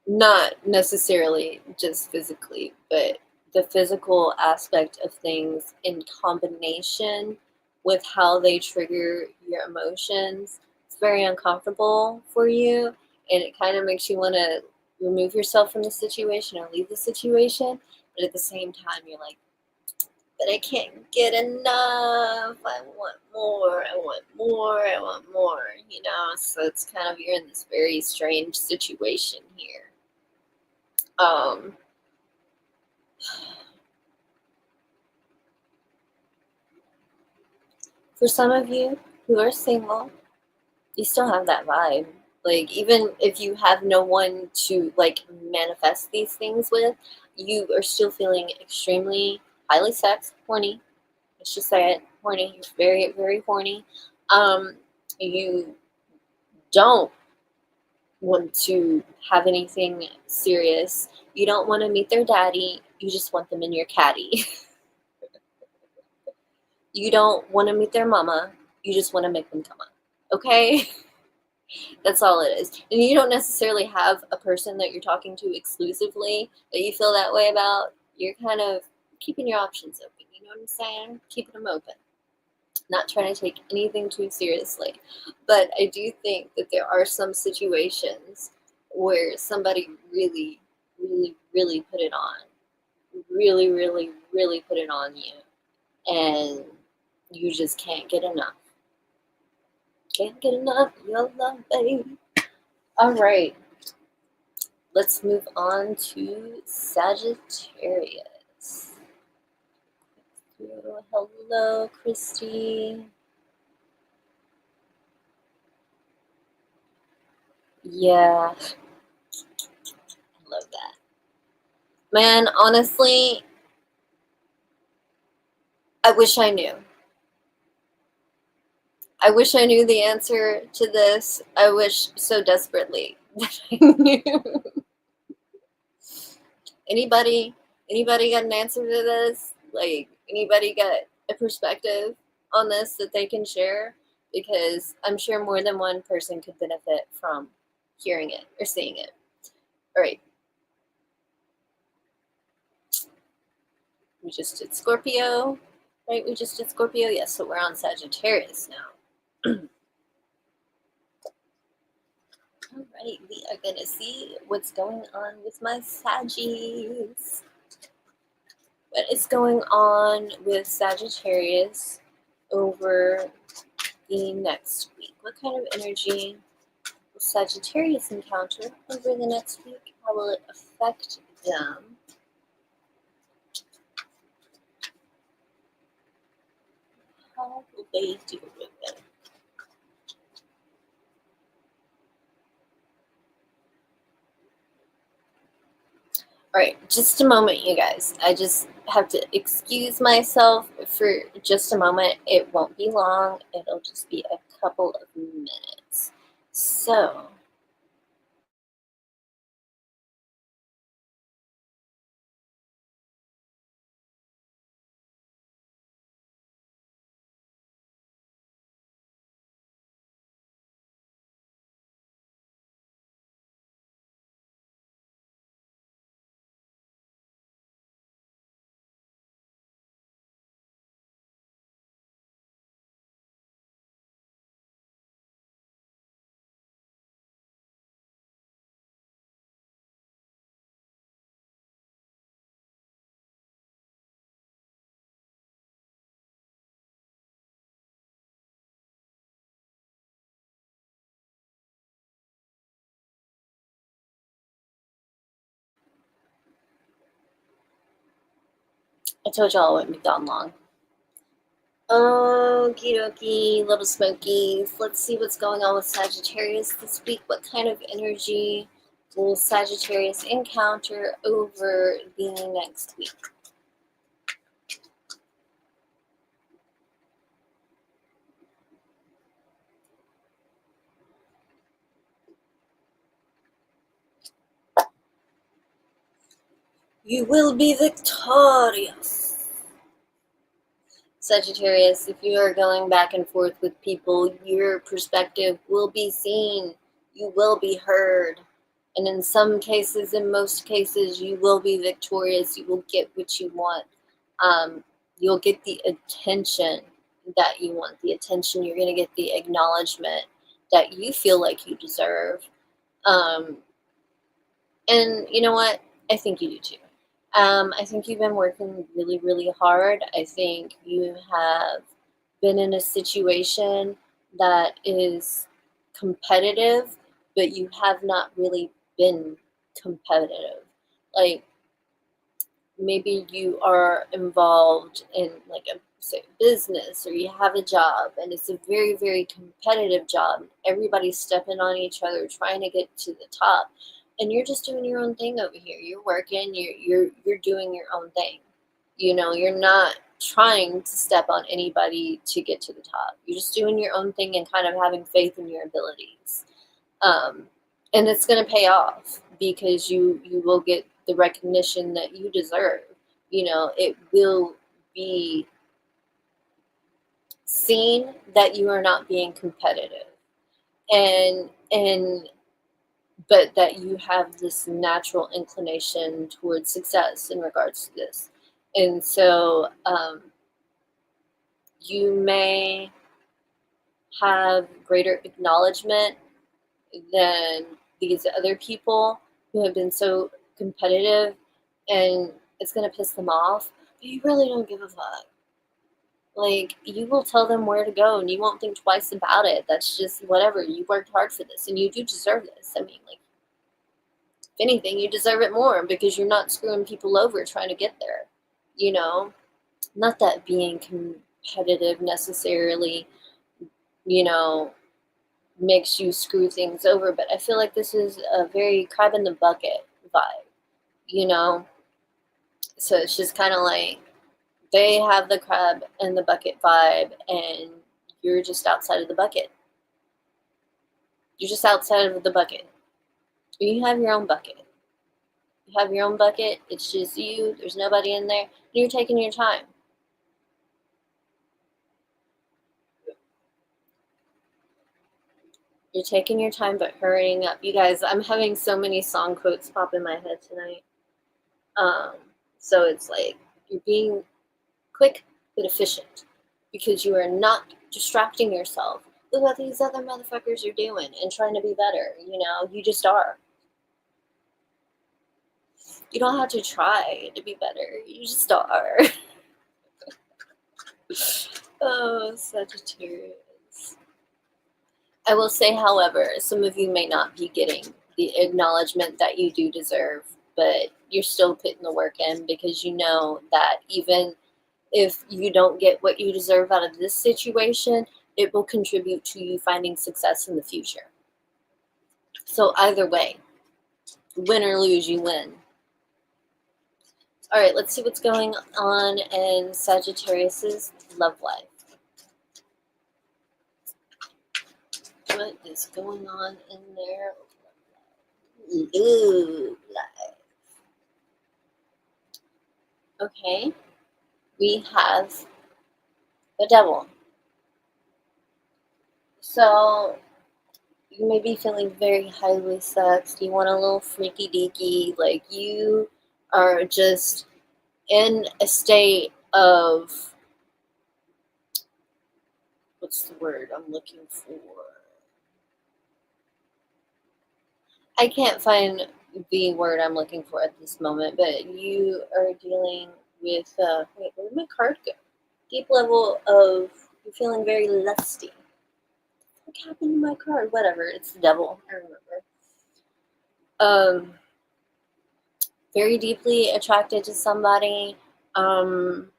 not necessarily just physically, but the physical aspect of things in combination with how they trigger your emotions. It's very uncomfortable for you, and it kind of makes you want to remove yourself from the situation or leave the situation. But at the same time, you're like, but I can't get enough. I want more. I want more. I want more. So it's kind of, you're in this very strange situation here. Um, for some of you who are single, you still have that vibe. Like, even if you have no one to, like, manifest these things with, you are still feeling extremely highly sex horny. Let's just say it, horny. You're very, very horny. You don't want to have anything serious. You don't want to meet their daddy. You just want them in your caddy. You don't want to meet their mama. You just want to make them come on. Okay? That's all it is. And you don't necessarily have a person that you're talking to exclusively that you feel that way about. You're kind of keeping your options open. You know what I'm saying? Keeping them open. Not trying to take anything too seriously. But I do think that there are some situations where somebody really, really, really put it on. Really, really, really put it on you. And you just can't get enough. Can't get enough of your love, baby. All right. Let's move on to Sagittarius. Hello, Christy. Yeah, I love that. Man, honestly, I wish I knew. I wish I knew the answer to this. I wish so desperately that I knew. Anybody anybody got an answer to this? Like, anybody got a perspective on this that they can share? Because I'm sure more than one person could benefit from hearing it or seeing it. All right, we just did Scorpio, right? We just did Scorpio. Yes, so we're on Sagittarius now. All right, we are going to see what's going on with my Saggies. What is going on with Sagittarius over the next week? What kind of energy will Sagittarius encounter over the next week? How will it affect them? How will they deal with it? All right, just a moment, you guys. I just have to excuse myself for just a moment. It won't be long. It'll just be a couple of minutes. So, I told y'all it wouldn't be gone long. Okie dokie, little smokies. Let's see what's going on with Sagittarius this week. What kind of energy will Sagittarius encounter over the next week? You will be victorious. Sagittarius, if you are going back and forth with people, your perspective will be seen. You will be heard. And in some cases, in most cases, you will be victorious. You will get what you want. You'll get the attention that you want. The attention, you're going to get the acknowledgement that you feel like you deserve. Um, and you know what? I think you do too. I think you've been working really, really hard. I think you have been in a situation that is competitive, but you have not really been competitive. Like maybe you are involved in like a say business or you have a job and it's a very, very competitive job. Everybody's stepping on each other trying to get to the top, and you're just doing your own thing over here. You're working, you're doing your own thing. You're not trying to step on anybody to get to the top. You're just doing your own thing and kind of having faith in your abilities. um, and it's going to pay off because you will get the recognition that you deserve. It will be seen that you are not being competitive, and but that you have this natural inclination towards success in regards to this. And so you may have greater acknowledgement than these other people who have been so competitive, and it's going to piss them off, but you really don't give a fuck. Like, you will tell them where to go and you won't think twice about it. That's just whatever. You worked hard for this and you do deserve this. I mean, like, if anything, you deserve it more because you're not screwing people over trying to get there. You know, not that being competitive necessarily, you know, makes you screw things over, but I feel like this is a very crab in the bucket vibe, you know? So it's just kind of like they have the crab in the bucket vibe, and you're just outside of the bucket. You're just outside of the bucket. You have your own bucket. You have your own bucket. It's just you. There's nobody in there. You're taking your time. You're taking your time, but hurrying up. You guys, I'm having so many song quotes pop in my head tonight. Um, so it's like you're being quick but efficient because you are not distracting yourself. Look what these other motherfuckers are doing and trying to be better. You just are. You don't have to try to be better. You just are. Oh, Sagittarius. I will say, however, some of you may not be getting the acknowledgement that you do deserve, but you're still putting the work in because you know that even if you don't get what you deserve out of this situation, it will contribute to you finding success in the future. So either way, win or lose, you win. All right, let's see what's going on in Sagittarius's love life. What is going on in their love life? Okay, we have the devil. So you may be feeling very highly sexed. You want a little freaky deaky. Like you are just in a state of, what's the word I'm looking for? I can't find the word I'm looking for at this moment, but you are dealing with, wait, where did my card go? Deep level of, you're feeling very lusty. What happened to my card? Whatever, it's the devil, I remember. Very deeply attracted to somebody. Um,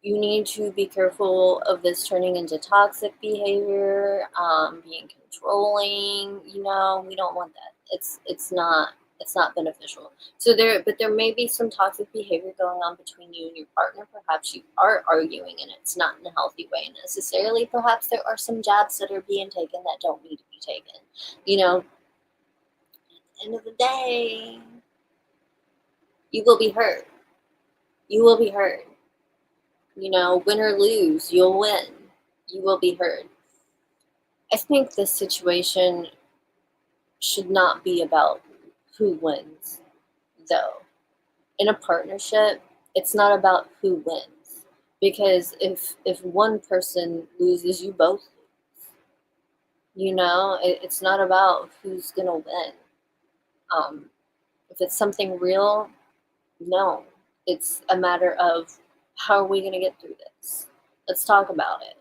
you need to be careful of this turning into toxic behavior, being controlling. We don't want that. It's not beneficial. So there may be some toxic behavior going on between you and your partner. Perhaps you are arguing and it's not in a healthy way necessarily. Perhaps there are some jabs that are being taken that don't need to be taken. At the end of the day, you will be hurt. You will be hurt. Win or lose, you'll win. You will be hurt. I think this situation should not be about who wins, though. In a partnership, it's not about who wins. Because if one person loses, you both lose. It's not about who's going to win. If it's something real, no. It's a matter of how are we going to get through this? Let's talk about it.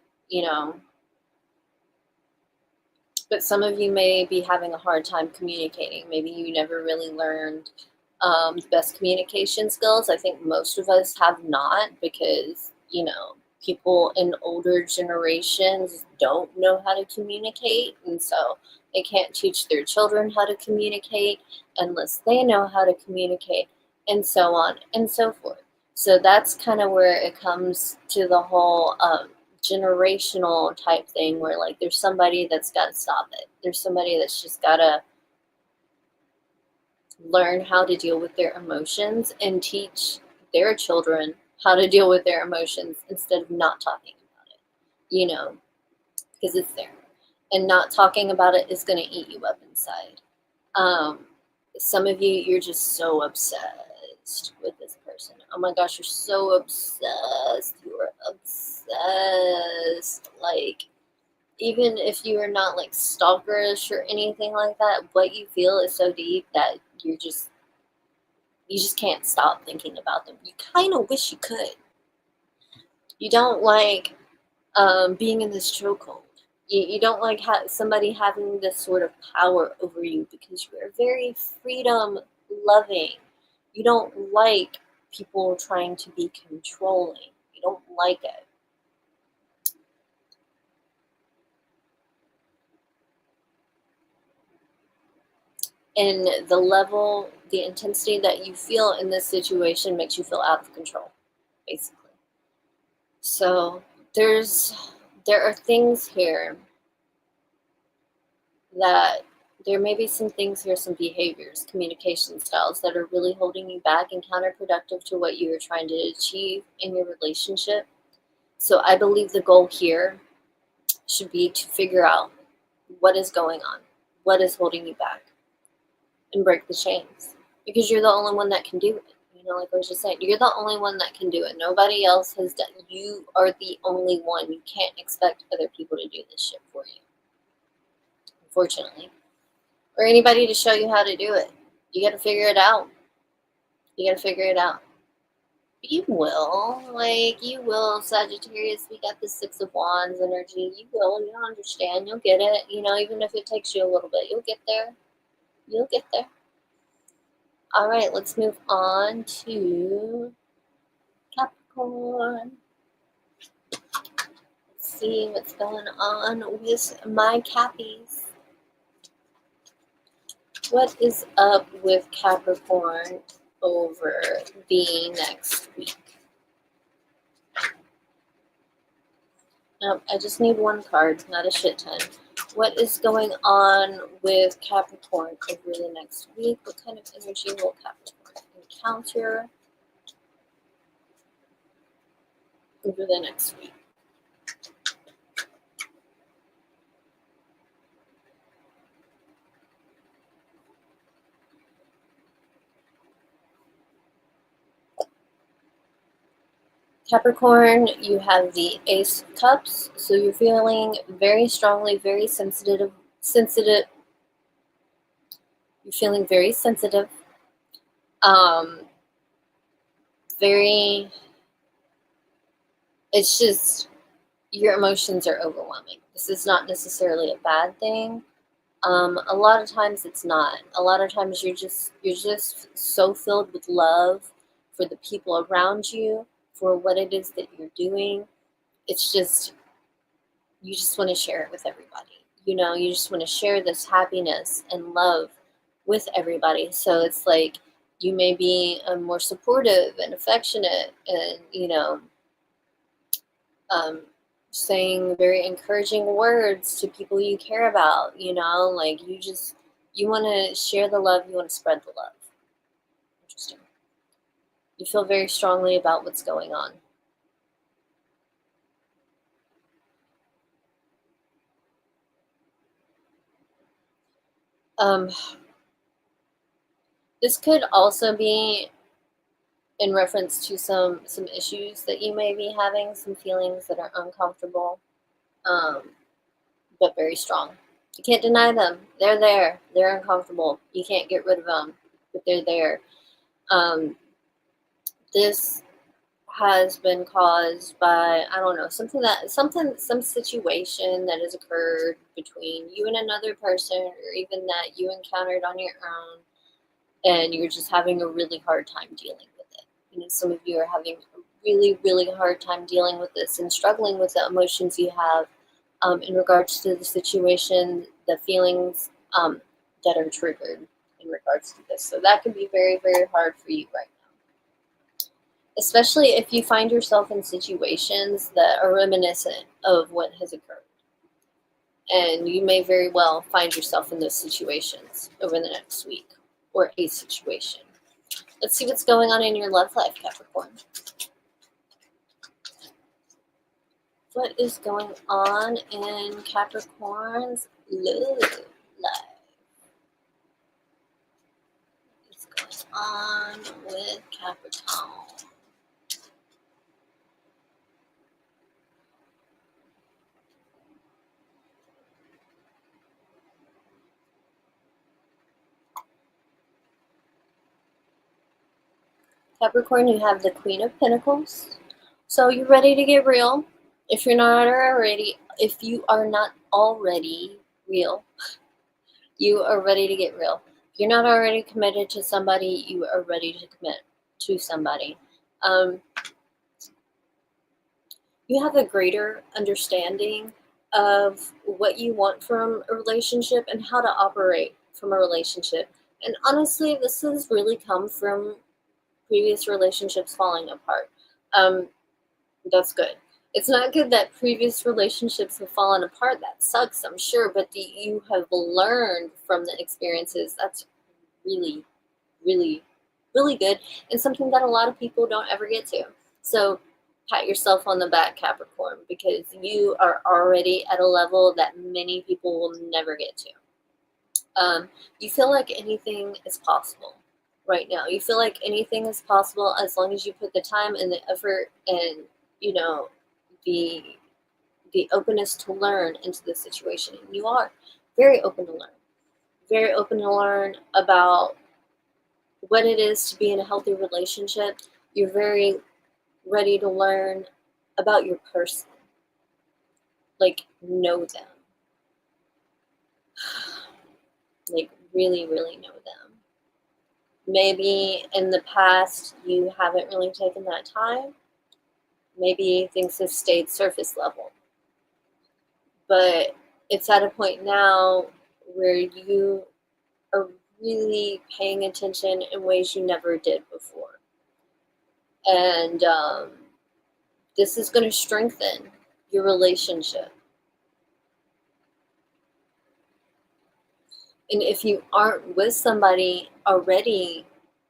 But some of you may be having a hard time communicating. Maybe you never really learned the best communication skills. I think most of us have not because, people in older generations don't know how to communicate. And so they can't teach their children how to communicate unless they know how to communicate, and so on and so forth. So that's kind of where it comes to the whole generational type thing where like there's somebody that's got to stop it. There's somebody that's just got to learn how to deal with their emotions and teach their children how to deal with their emotions instead of not talking about it, because it's there. And not talking about it is going to eat you up inside. Some of you, you're just so obsessed with this person. Oh my gosh, you're so obsessed. You are obsessed. Like, even if you are not like stalkerish or anything like that, what you feel is so deep that you just can't stop thinking about them. You kind of wish you could. You don't like being in this chokehold. You don't like somebody having this sort of power over you because you are very freedom loving. You don't like people trying to be controlling. You don't like it. And the intensity that you feel in this situation makes you feel out of control, basically. So there are things here that there may be some things here, some behaviors, communication styles that are really holding you back and counterproductive to what you are trying to achieve in your relationship. So I believe the goal here should be to figure out what is going on, what is holding you back, and break the chains. Because you're the only one that can do it. Like I was just saying, you're the only one that can do it. Nobody else has done. You are the only one. You can't expect other people to do this shit for you, unfortunately, or anybody to show you how to do it. You got to figure it out. You got to figure it out. But you will, Sagittarius. We got the Six of Wands energy. You will. You'll understand. You'll get it. Even if it takes you a little bit, you'll get there. You'll get there. All right, let's move on to Capricorn. Let's see what's going on with my Cappies. What is up with Capricorn over the next week? Nope, I just need one card, not a shit ton. What is going on with Capricorn over the next week? What kind of energy will Capricorn encounter over the next week? Capricorn, you have the Ace of Cups, so you're feeling very strongly, very sensitive. You're feeling very sensitive. It's just, your emotions are overwhelming. This is not necessarily a bad thing. A lot of times it's not. A lot of times you're just so filled with love for the people around you, for what it is that you're doing. It's just, you just want to share it with everybody. You just want to share this happiness and love with everybody. So it's like you may be more supportive and affectionate and, um, saying very encouraging words to people you care about, like you want to share the love, you want to spread the love. Interesting. You feel very strongly about what's going on. Um, this could also be in reference to some issues that you may be having, some feelings that are uncomfortable, um, but very strong. You can't deny them. They're there. They're uncomfortable. You can't get rid of them, but they're there. This has been caused by, I don't know, some situation that has occurred between you and another person, or even that you encountered on your own, and you're just having a really hard time dealing with it. Some of you are having a really, really hard time dealing with this and struggling with the emotions you have in regards to the situation, the feelings that are triggered in regards to this. So that can be very, very hard for you right now, especially if you find yourself in situations that are reminiscent of what has occurred. And you may very well find yourself in those situations over the next week, or a situation. Let's see what's going on in your love life, Capricorn. What is going on in Capricorn's love life? What's going on with Capricorn? Capricorn, you have the Queen of Pentacles. So you're ready to get real. If you are not already real, you are ready to get real. If you're not already committed to somebody, you are ready to commit to somebody. You have a greater understanding of what you want from a relationship and how to operate from a relationship. And honestly, this has really come from previous relationships falling apart. That's good. It's not good that previous relationships have fallen apart. That sucks, I'm sure, but you have learned from the experiences. That's really, really, really good, and something that a lot of people don't ever get to. So pat yourself on the back, Capricorn, because you are already at a level that many people will never get to. You feel like anything is possible right now. You feel like anything is possible as long as you put the time and the effort and, the openness to learn into the situation. And you are very open to learn. Very open to learn about what it is to be in a healthy relationship. You're very ready to learn about your person. Like, know them. Like, really, really know them. Maybe in the past you haven't really taken that time. Maybe things have stayed surface level. But it's at a point now where you are really paying attention in ways you never did before. And this is going to strengthen your relationship. And if you aren't with somebody already,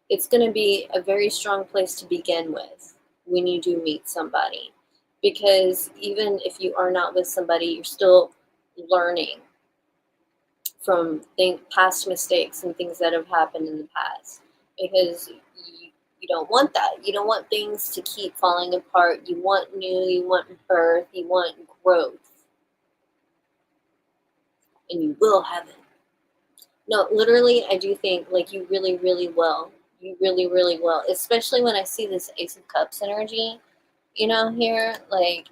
it's going to be a very strong place to begin with when you do meet somebody. Because even if you are not with somebody, you're still learning from past mistakes and things that have happened in the past. Because you don't want that. You don't want things to keep falling apart. You want new, you want birth, you want growth. And you will have it. No, literally, I do think like you really, really will. You really, really will. Especially when I see this Ace of Cups energy, here, like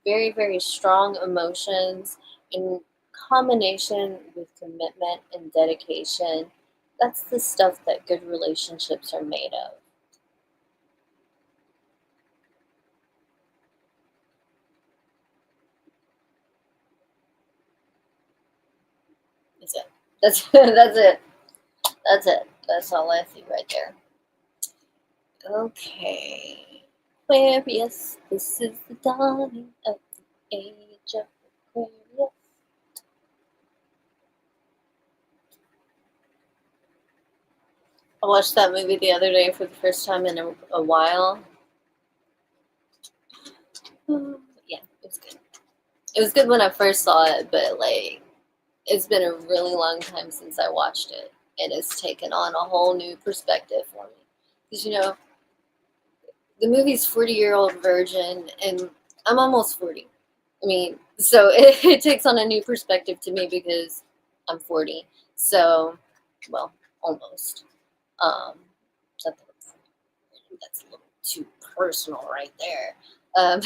very, very strong emotions in combination with commitment and dedication. That's the stuff that good relationships are made of. That's it. That's that's it. That's it. That's all I see right there. Okay. Aquarius, this is the dawning of the age of Aquarius. I watched that movie the other day for the first time in a while. Yeah, it was good. It was good when I first saw it, but like it's been a really long time since I watched it, and it's taken on a whole new perspective for me. Because the movie's 40-year-old virgin, and I'm almost 40. I mean, so it takes on a new perspective to me because I'm 40. So, well, almost. Um, that's a little too personal right there. Um,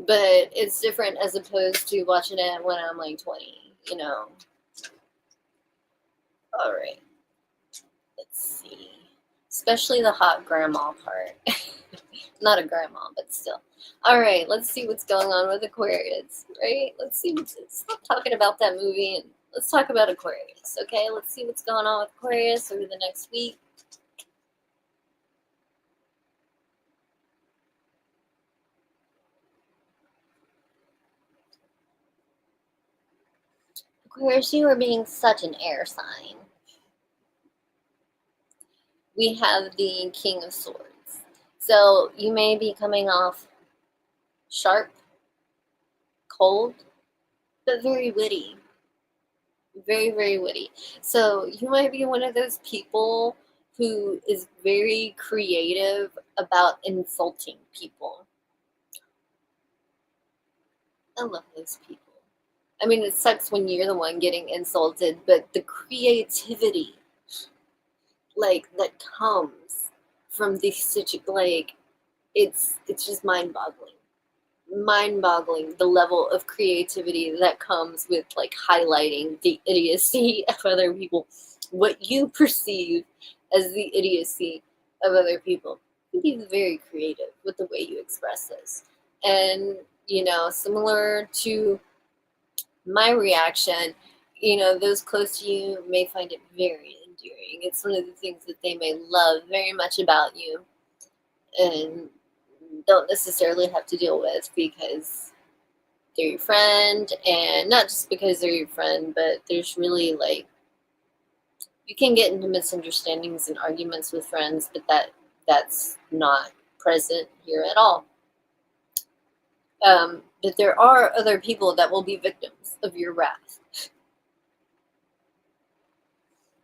but it's different as opposed to watching it when I'm like 20, you know. All right, let's see. Especially the hot grandma part. Not a grandma, but still. All right, let's see what's going on with Aquarius, right? Let's stop talking about that movie and let's talk about Aquarius, okay? Let's see what's going on with Aquarius over the next week. Aquarius, you are being such an air sign. We have the King of Swords. So you may be coming off sharp, cold, but very witty. Very, very witty. So you might be one of those people who is very creative about insulting people. I love those people. I mean, it sucks when you're the one getting insulted, but the creativity, like, that comes from these like, it's just mind-boggling the level of creativity that comes with like highlighting the idiocy of other people, what you perceive as the idiocy of other people. You can be very creative with the way you express this, and similar to my reaction, those close to you may find it very endearing. It's one of the things that they may love very much about you, and don't necessarily have to deal with because they're your friend, and not just because they're your friend, but there's really like you can get into misunderstandings and arguments with friends, but that's not present here at all. But there are other people that will be victims of your wrath.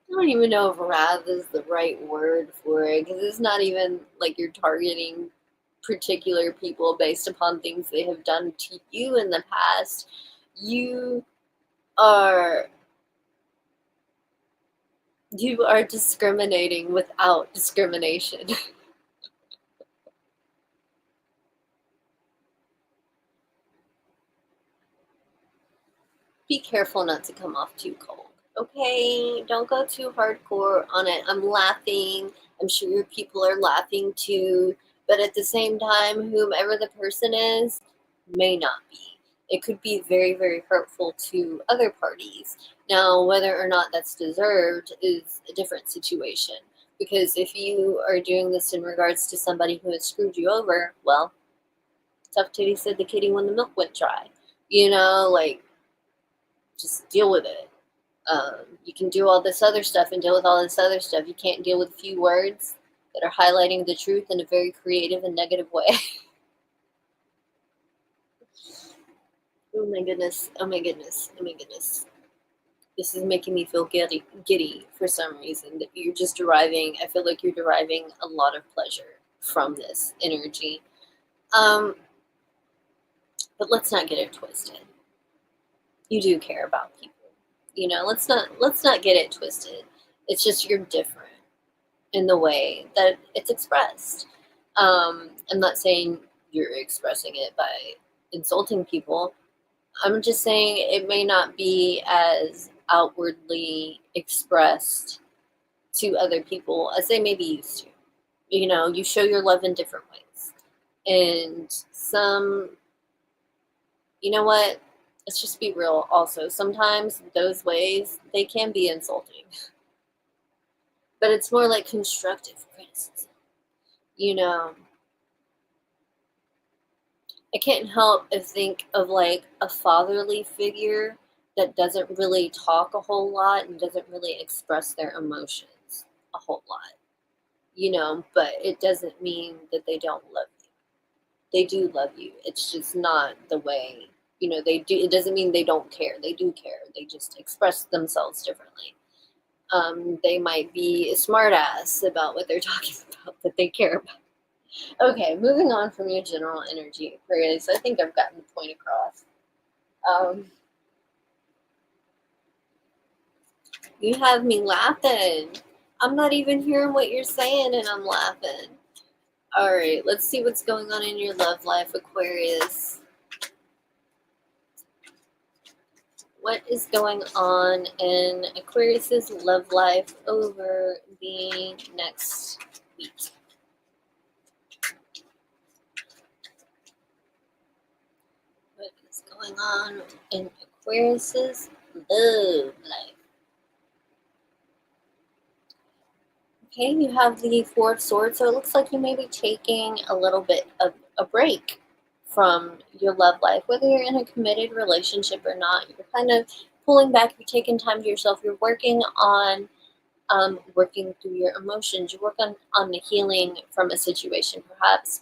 I don't even know if wrath is the right word for it because it's not even like you're targeting particular people based upon things they have done to you in the past. You are discriminating without discrimination. Be careful not to come off too cold. Okay, don't go too hardcore on it. I'm laughing. I'm sure your people are laughing too. But at the same time, whomever the person is may not be. It could be very, very hurtful to other parties. Now, whether or not that's deserved is a different situation. Because if you are doing this in regards to somebody who has screwed you over, well, tough titty said the kitty when the milk went dry. Like, just deal with it. You can do all this other stuff and deal with all this other stuff. You can't deal with a few words that are highlighting the truth in a very creative and negative way. Oh my goodness. Oh my goodness. Oh my goodness. This is making me feel giddy for some reason. That I feel like you're deriving a lot of pleasure from this energy. But let's not get it twisted. You do care about people. Let's not get it twisted. It's just you're different in the way that it's expressed. I'm not saying you're expressing it by insulting people. I'm just saying it may not be as outwardly expressed to other people as they may be used to. You show your love in different ways. And you know what? Let's just be real also. Sometimes those ways, they can be insulting. But it's more like constructive criticism. You know, I can't help but think of like a fatherly figure that doesn't really talk a whole lot and doesn't really express their emotions a whole lot. But it doesn't mean that they don't love you. They do love you. It's just not the way, they do. It doesn't mean they don't care. They do care. They just express themselves differently. They might be a smartass about what they're talking about, but they care about. Okay, moving on from your general energy, Aquarius. I think I've gotten the point across. Um, you have me laughing. I'm not even hearing what you're saying, and I'm laughing. All right, let's see what's going on in your love life, Aquarius. What is going on in Aquarius's love life over the next week? What is going on in Aquarius's love life? Okay, you have the Four of Swords, so it looks like you may be taking a little bit of a break from your love life. Whether you're in a committed relationship or not, you're kind of pulling back, you're taking time to yourself, you're working on working through your emotions, you work on the healing from a situation. Perhaps,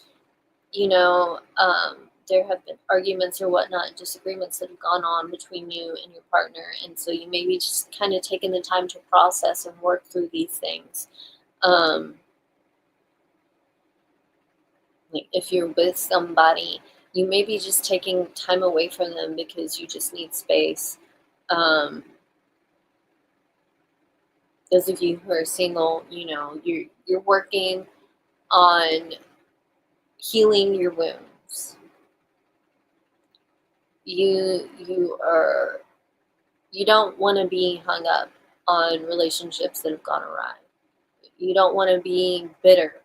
there have been arguments or whatnot, disagreements that have gone on between you and your partner, and so you may be just kind of taking the time to process and work through these things. Um, like if you're with somebody, you may be just taking time away from them because you just need space. Um, those of you who are single, you're working on healing your wounds. You don't want to be hung up on relationships that have gone awry. You don't want to be bitter,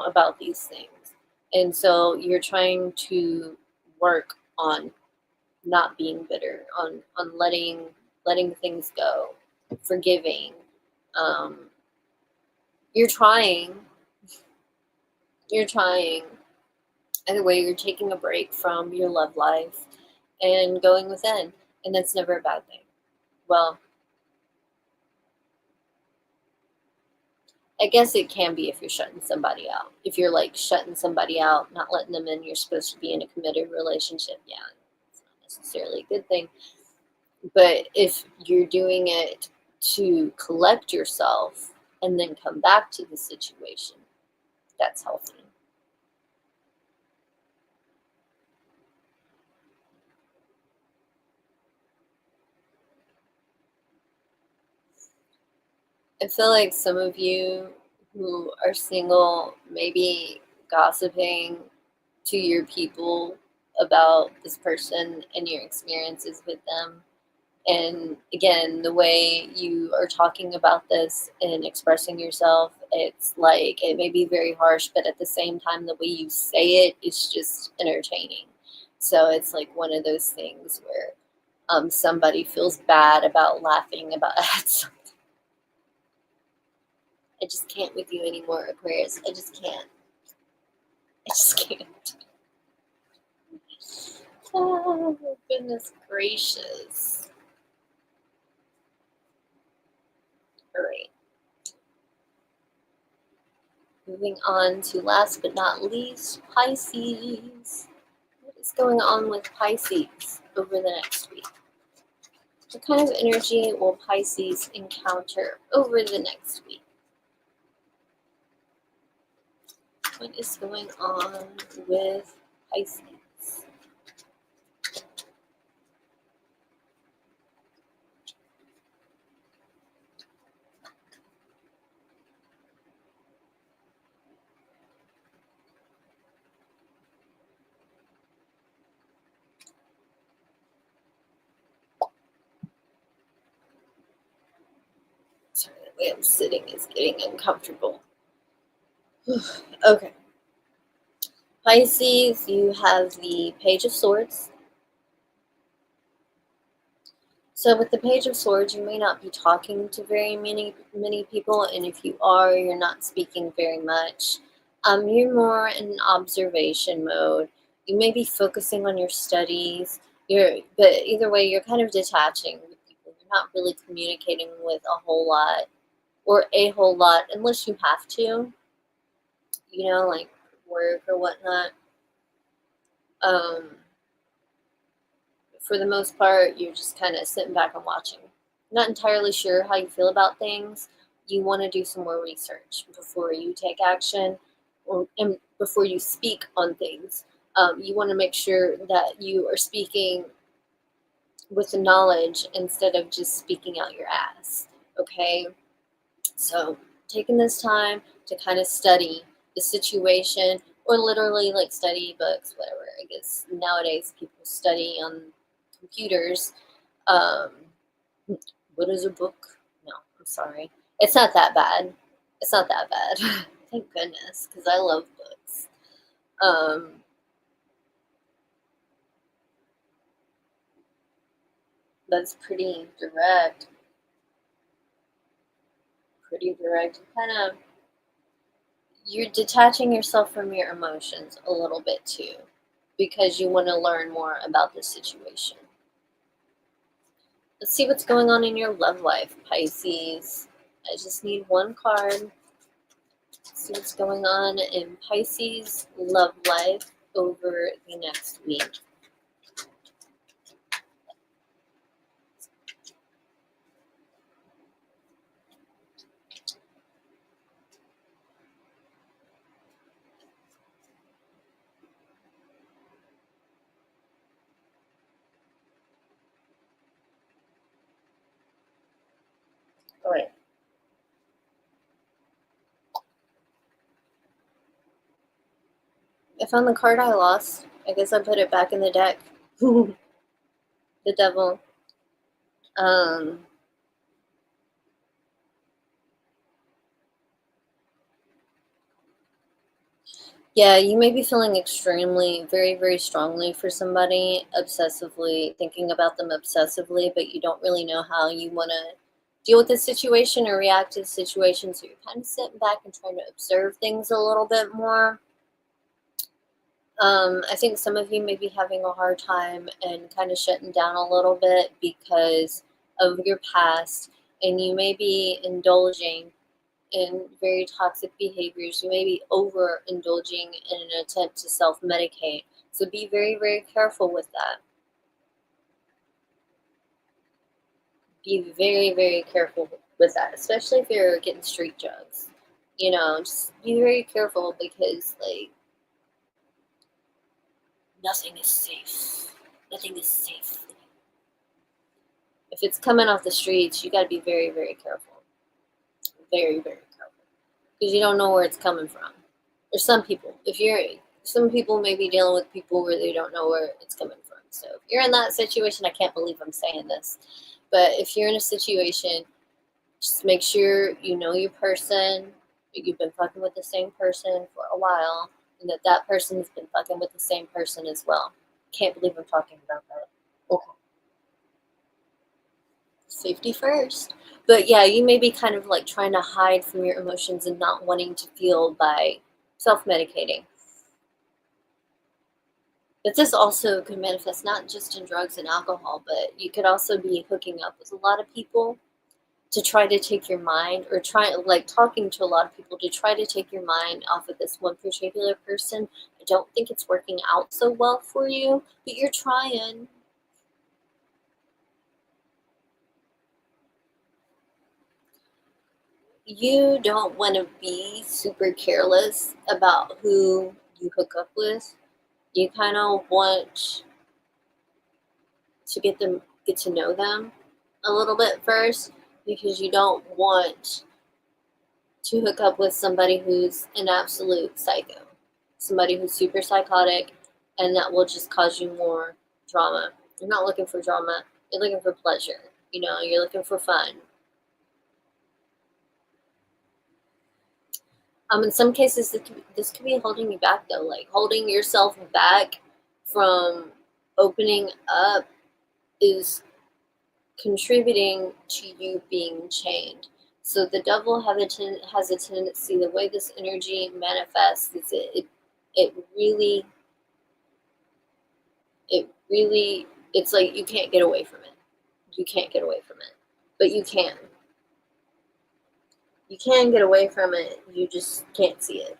about these things. And so you're trying to work on not being bitter, on letting things go, forgiving. Um, you're trying. You're trying. Either way, you're taking a break from your love life and going within, and that's never a bad thing. Well, I guess it can be if you're shutting somebody out. If you're like shutting somebody out, not letting them in, you're supposed to be in a committed relationship. Yeah, it's not necessarily a good thing. But if you're doing it to collect yourself and then come back to the situation, that's healthy. I feel like some of you who are single may be gossiping to your people about this person and your experiences with them. And again, the way you are talking about this and expressing yourself, it's like it may be very harsh, but at the same time, the way you say it, it's just entertaining. So it's like one of those things where somebody feels bad about laughing about something. I just can't with you anymore, Aquarius. I just can't. I just can't. Oh, goodness gracious. All right. Moving on to last but not least, Pisces. What is going on with Pisces over the next week? What kind of energy will Pisces encounter over the next week? What is going on with Pisces? Sorry, the way I'm sitting is getting uncomfortable. Okay. Pisces, you have the Page of Swords, So with the Page of Swords, you may not be talking to very many people, and if you are, you're not speaking very much. You're more in observation mode. You may be focusing on your studies. But either way, you're kind of detaching with people. You're not really communicating with a whole lot or a whole lot unless you have to, like work or whatnot. Um, for the most part, you're just kind of sitting back and watching. Not entirely sure how you feel about things. You want to do some more research before you take action and before you speak on things. You want to make sure that you are speaking with the knowledge instead of just speaking out your ass. Okay? So, taking this time to kind of study the situation or literally like study books, whatever. I guess nowadays people study on computers. um, what is a book? No, I'm sorry. It's not that bad. It's not that bad. Thank goodness, because I love books. Um, that's pretty direct. Pretty direct. Kind of, you're detaching yourself from your emotions a little bit too, because you want to learn more about the situation. Let's see what's going on in your love life, Pisces. I just need one card. See what's going on in Pisces love life over the next week. All right. I found the card I lost. I guess I put it back in the deck. The devil. Um, yeah, you may be feeling extremely, very, very strongly for somebody, obsessively, thinking about them obsessively, but you don't really know how you want to deal with the situation or react to the situation. So you're kind of sitting back and trying to observe things a little bit more. I think some of you may be having a hard time and kind of shutting down a little bit because of your past, and you may be indulging in very toxic behaviors. You may be overindulging in an attempt to self medicate. So be very, very careful with that. Be very, very careful with that, especially if you're getting street drugs. Just be very careful because, like, nothing is safe. Nothing is safe. If it's coming off the streets, you got to be very, very careful. Very, very careful. Because you don't know where it's coming from. Or some people may be dealing with people where they don't know where it's coming from. So if you're in that situation, I can't believe I'm saying this. But if you're in a situation, just make sure you know your person, that you've been fucking with the same person for a while, and that person has been fucking with the same person as well. Can't believe I'm talking about that. Okay. Safety first. But yeah, you may be kind of like trying to hide from your emotions and not wanting to feel by self medicating. But this also could manifest not just in drugs and alcohol, but you could also be hooking up with a lot of people to try to take your mind, or talking to a lot of people to try to take your mind off of this one particular person. I don't think it's working out so well for you, but you're trying. You don't want to be super careless about who you hook up with. You kind of want to get to know them a little bit first, because you don't want to hook up with somebody who's an absolute psycho, somebody who's super psychotic, and that will just cause you more drama. You're not looking for drama, you're looking for pleasure. You're looking for fun. In some cases, this could be holding you back, though, like holding yourself back from opening up is contributing to you being chained. So the devil has a tendency, the way this energy manifests is it really, it's like you can't get away from it. You can't get away from it. But you can. You can get away from it, you just can't see it.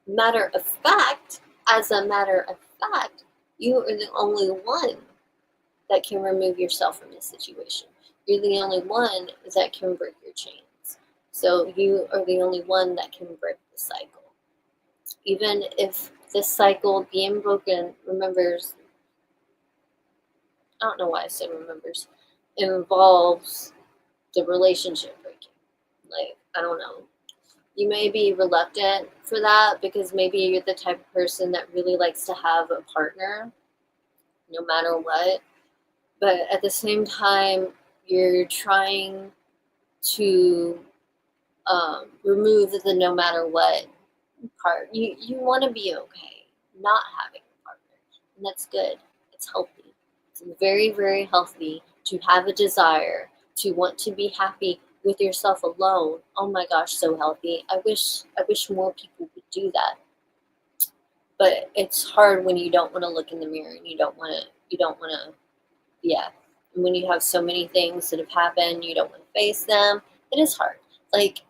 Matter of fact, as a matter of fact, you are the only one that can remove yourself from this situation. You're the only one that can break your chains. So you are the only one that can break the cycle. Even if this cycle being broken remembers, I don't know why I said remembers, involves the relationship breaking. Like, I don't know. You may be reluctant for that because maybe you're the type of person that really likes to have a partner no matter what. But at the same time, you're trying to remove the no matter what part. You want to be okay not having a partner, and that's good. It's healthy. It's very, very healthy to have a desire to want to be happy with yourself alone. Oh my gosh, so healthy. I wish more people would do that. But it's hard when you don't want to look in the mirror and you don't want to yeah. And when you have so many things that have happened, you don't want to face them. It is hard. Like,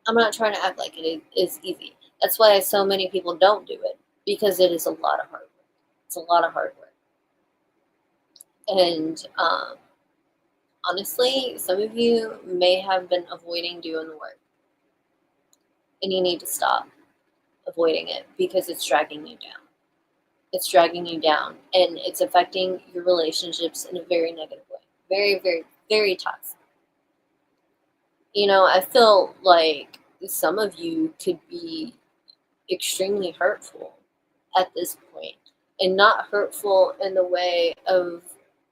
I'm not trying to act like it is easy. That's why so many people don't do it, because it is a lot of hard work. It's a lot of hard work. And honestly, some of you may have been avoiding doing the work, and you need to stop avoiding it because it's dragging you down. It's dragging you down, and it's affecting your relationships in a very negative way. Very, very, very toxic. I feel like some of you could be extremely hurtful at this point, and not hurtful in the way of,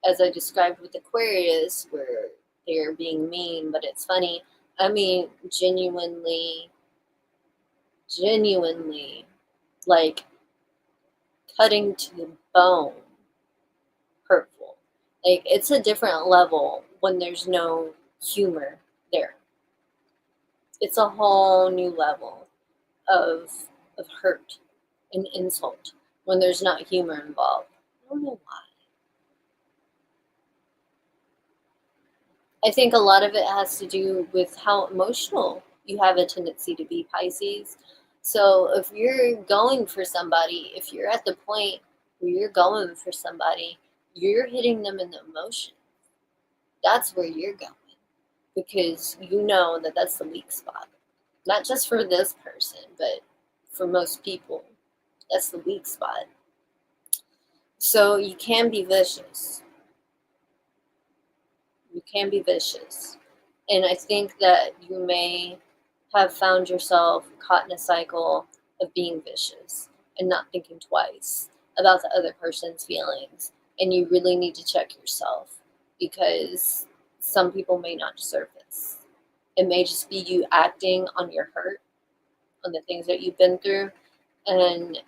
as I described with Aquarius, where they're being mean, but it's funny. I mean, genuinely, like cutting to the bone, hurtful. Like, it's a different level when there's no humor there. It's a whole new level of hurt and insult when there's not humor involved. I don't know why. I think a lot of it has to do with how emotional you have a tendency to be, Pisces. So if you're going for somebody, if you're at the point where you're going for somebody, you're hitting them in the emotion. That's where you're going, because you know that that's the weak spot. Not just for this person, but for most people, that's the weak spot. So you can be vicious. You can be vicious. And I think that you may have found yourself caught in a cycle of being vicious and not thinking twice about the other person's feelings. And you really need to check yourself, because some people may not deserve this. It may just be you acting on your hurt, on the things that you've been through, and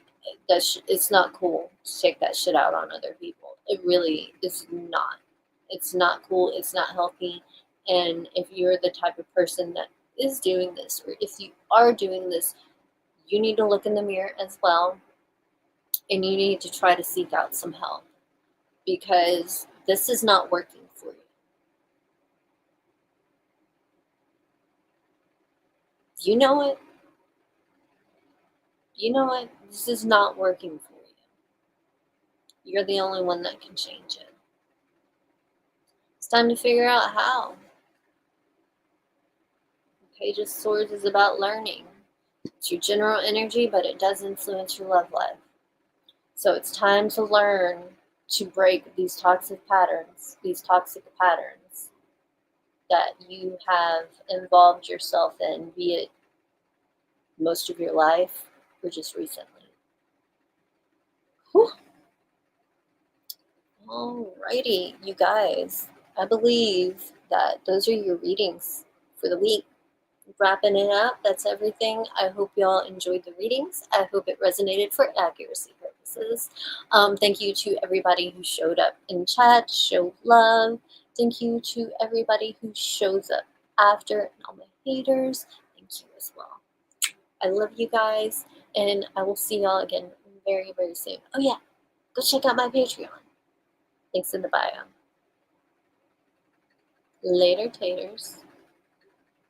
it's not cool to take that shit out on other people. It really is not. It's not cool. It's not healthy. And if you're the type of person that is doing this, or if you are doing this, you need to look in the mirror as well, and you need to try to seek out some help, because this is not working for you. You know it. You know it. This is not working for you. You're the only one that can change it. It's time to figure out how. Page of Swords is about learning. It's your general energy, but it does influence your love life. So it's time to learn to break these toxic patterns that you have involved yourself in, be it most of your life or just recently. Whew. Alrighty, you guys. I believe that those are your readings for the week. Wrapping it up, that's everything. I hope y'all enjoyed the readings. I hope it resonated for accuracy purposes. Thank you to everybody who showed up in chat, showed love, Thank you to everybody who shows up after, and all my haters. Thank you as well. I love you guys, and I will see y'all again very, very soon. Oh yeah, go check out my Patreon. Links in the bio. Later, taters.